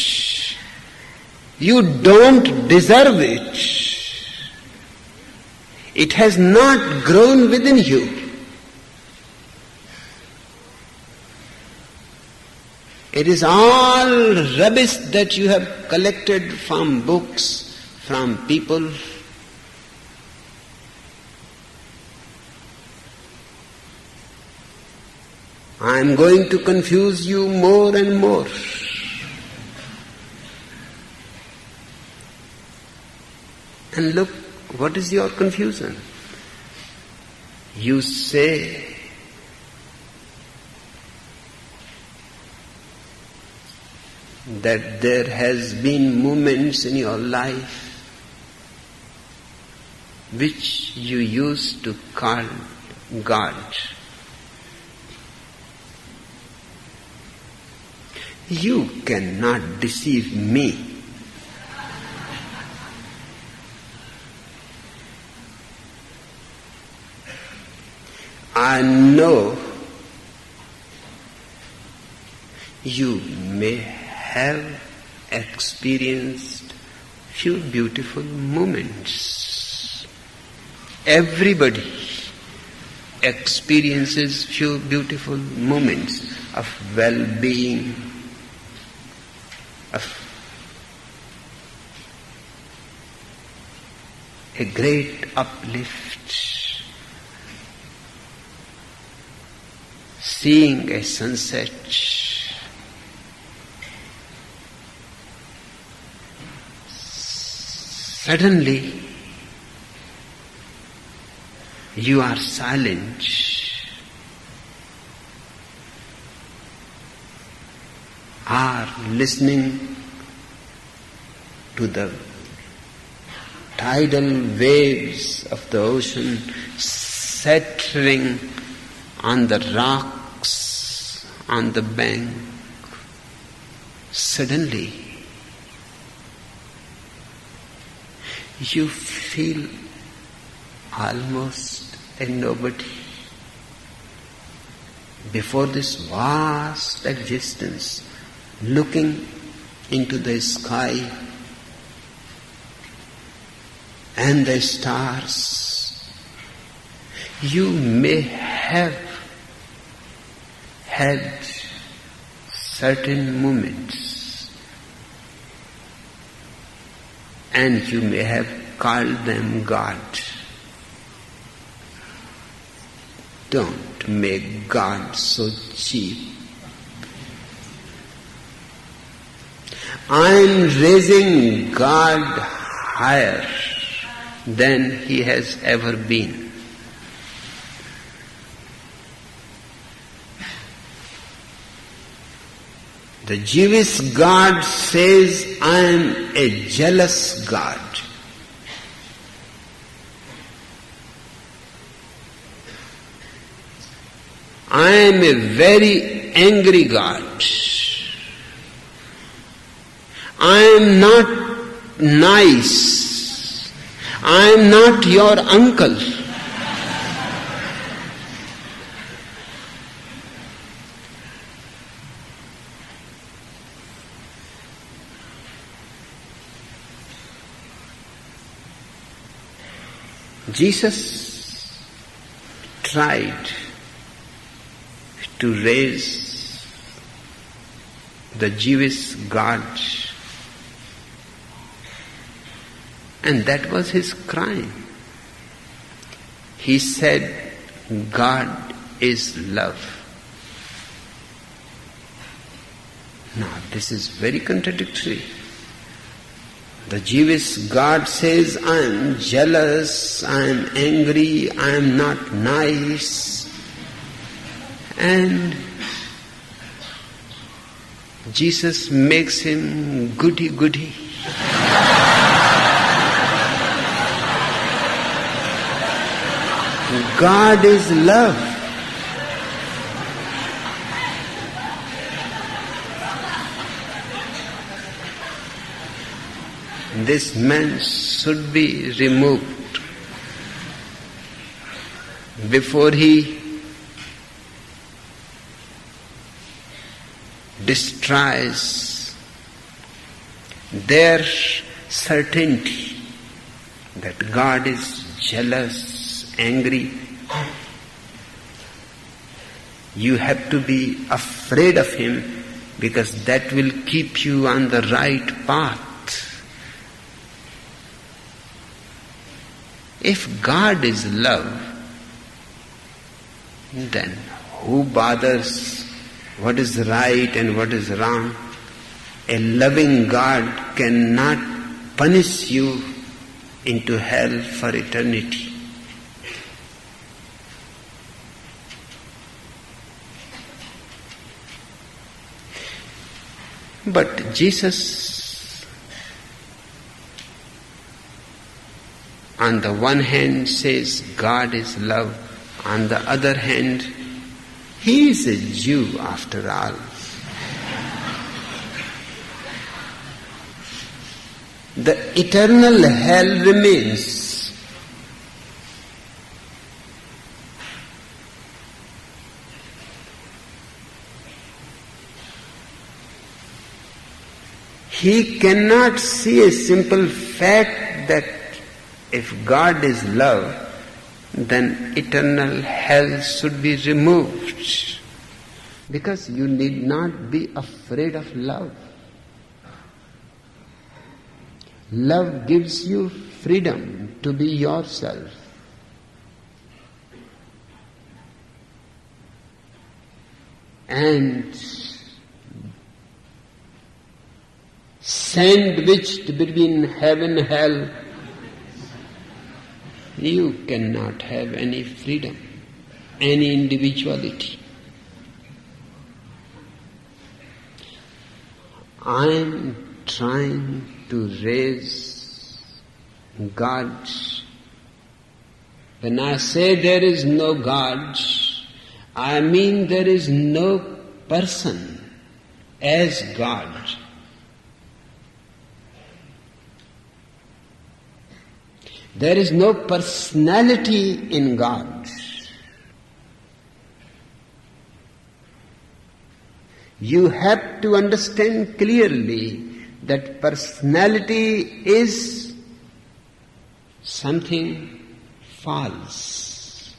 S2: You don't deserve it. It has not grown within you. It is all rubbish that you have collected from books, from people. I am going to confuse you more and more. And look, what is your confusion? You say that there has been moments in your life which you used to call God. You cannot deceive me. I know you may have experienced few beautiful moments. Everybody experiences few beautiful moments of well-being, of a great uplift, seeing a sunset, suddenly you are silent. Are listening to the tidal waves of the ocean settling on the rocks on the bank. Suddenly you feel almost a nobody before this vast existence, looking into the sky and the stars. You may have had certain moments and you may have called them God. Don't make God so cheap. I'm raising God higher than He has ever been. The Jewish God says, I am a jealous God. I am a very angry God. I am not nice. I am not your uncle. Jesus tried to raise the Jewish God, and that was his crime. He said, God is love. Now, this is very contradictory. The Jewish God says, I am jealous, I am angry, I am not nice. And Jesus makes him goody-goody. God is love. This man should be removed before he destroys their certainty that God is jealous, angry. You have to be afraid of Him, because that will keep you on the right path. If God is love, then who bothers what is right and what is wrong? A loving God cannot punish you into hell for eternity. But Jesus, on the one hand, says God is love. On the other hand, He is a Jew after all. The eternal hell remains. He cannot see a simple fact that if God is love, then eternal hell should be removed. Because you need not be afraid of love. Love gives you freedom to be yourself. And sandwiched between heaven and hell, you cannot have any freedom, any individuality. I am trying to raise God. When I say there is no God, I mean there is no person as God. There is no personality in God. You have to understand clearly that personality is something false.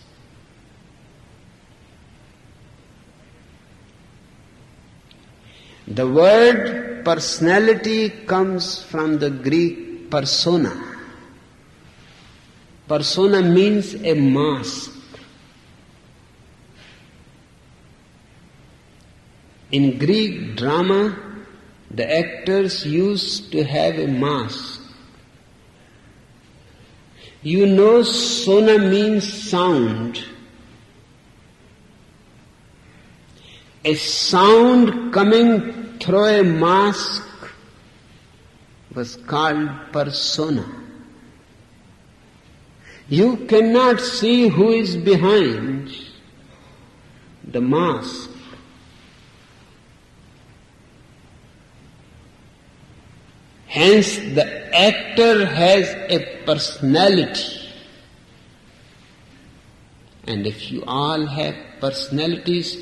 S2: The word personality comes from the Greek persona. Persona means a mask. In Greek drama, the actors used to have a mask. You know, sona means sound. A sound coming through a mask was called persona. You cannot see who is behind the mask. Hence, the actor has a personality. And if you all have personalities,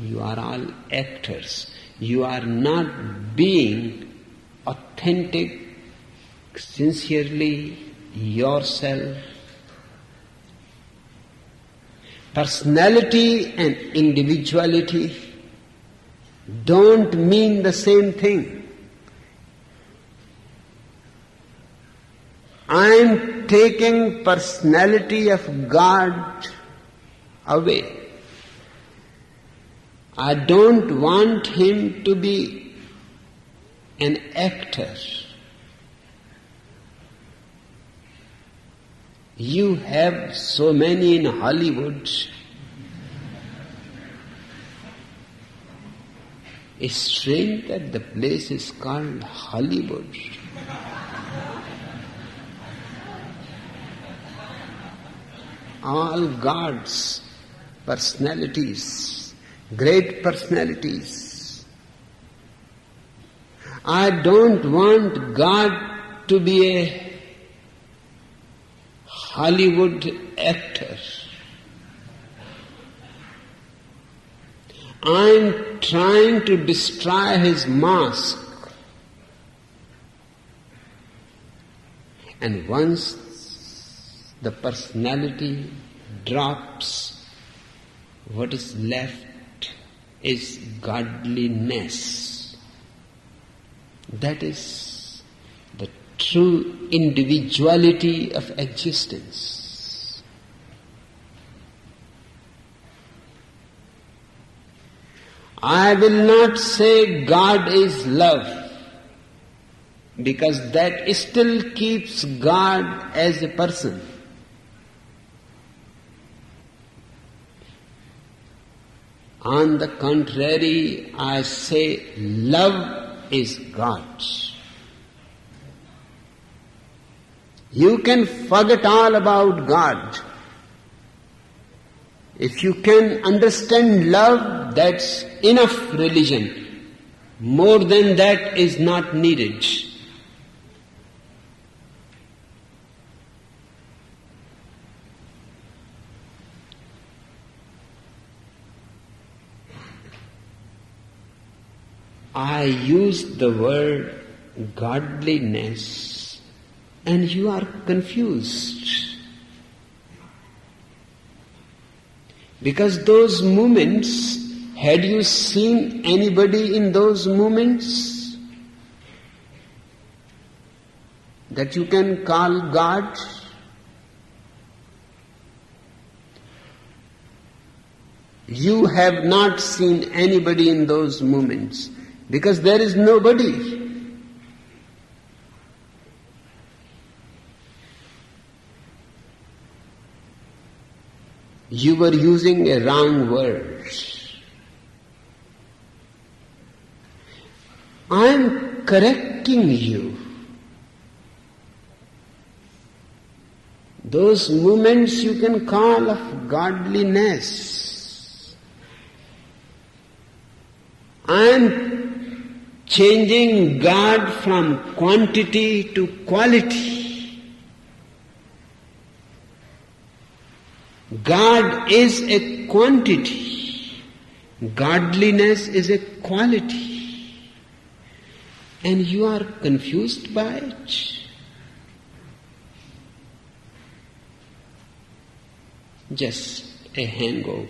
S2: you are all actors. You are not being authentic, sincerely yourself. Personality and individuality don't mean the same thing. I'm taking personality of God away. I don't want Him to be an actor. You have so many in Hollywood. It's strange that the place is called Hollywood. All God's personalities, great personalities. I don't want God to be a Hollywood actor. I'm trying to destroy His mask. And once the personality drops, what is left is godliness. That is the true individuality of existence. I will not say God is love, because that still keeps God as a person. On the contrary, I say love is God. You can forget all about God. If you can understand love, that's enough religion. More than that is not needed. I use the word godliness and you are confused. Because those moments, had you seen anybody in those moments that you can call God? You have not seen anybody in those moments. Because there is nobody. You were using a wrong word. I am correcting you. Those moments you can call of godliness. I am changing God from quantity to quality. God is a quantity. Godliness is a quality. And you are confused by it. Just a hangover.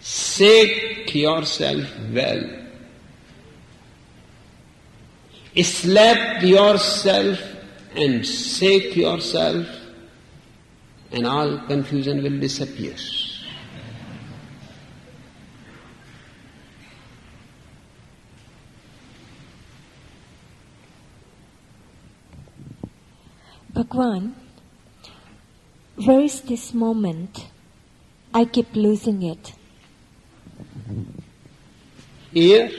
S2: Shake yourself well. Slap yourself and shake yourself, and all confusion will disappear.
S1: Bhagwan, where is this moment? I keep losing it.
S2: Here?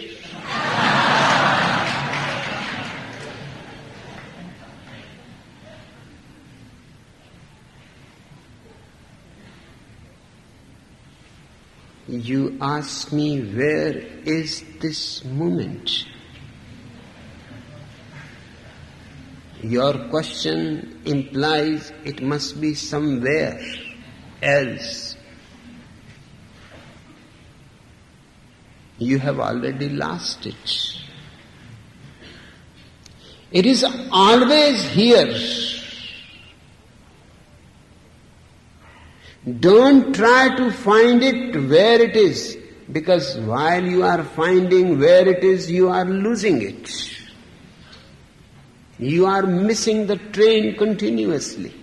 S2: You ask me, where is this moment? Your question implies it must be somewhere else. You have already lost it. It is always here. Don't try to find it where it is, because while you are finding where it is, you are losing it. You are missing the train continuously.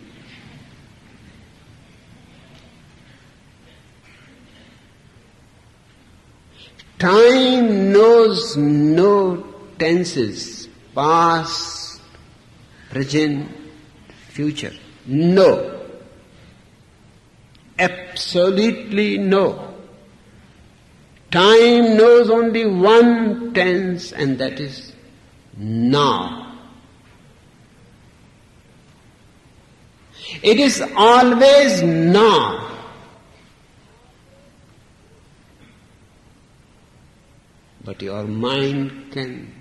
S2: Time knows no tenses, past, present, future. No. Absolutely no. Time knows only one tense, and that is now. It is always now. But your mind can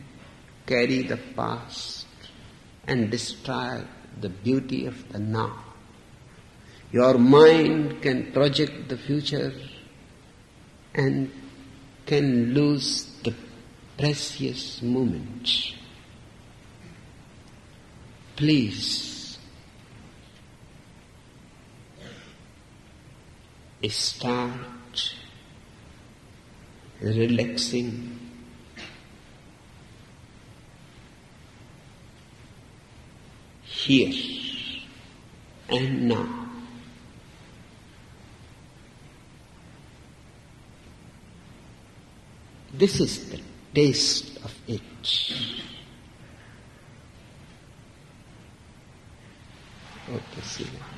S2: carry the past and destroy the beauty of the now. Your mind can project the future and can lose the precious moment. Please start relaxing here and now. This is the taste of it. Okay, see you.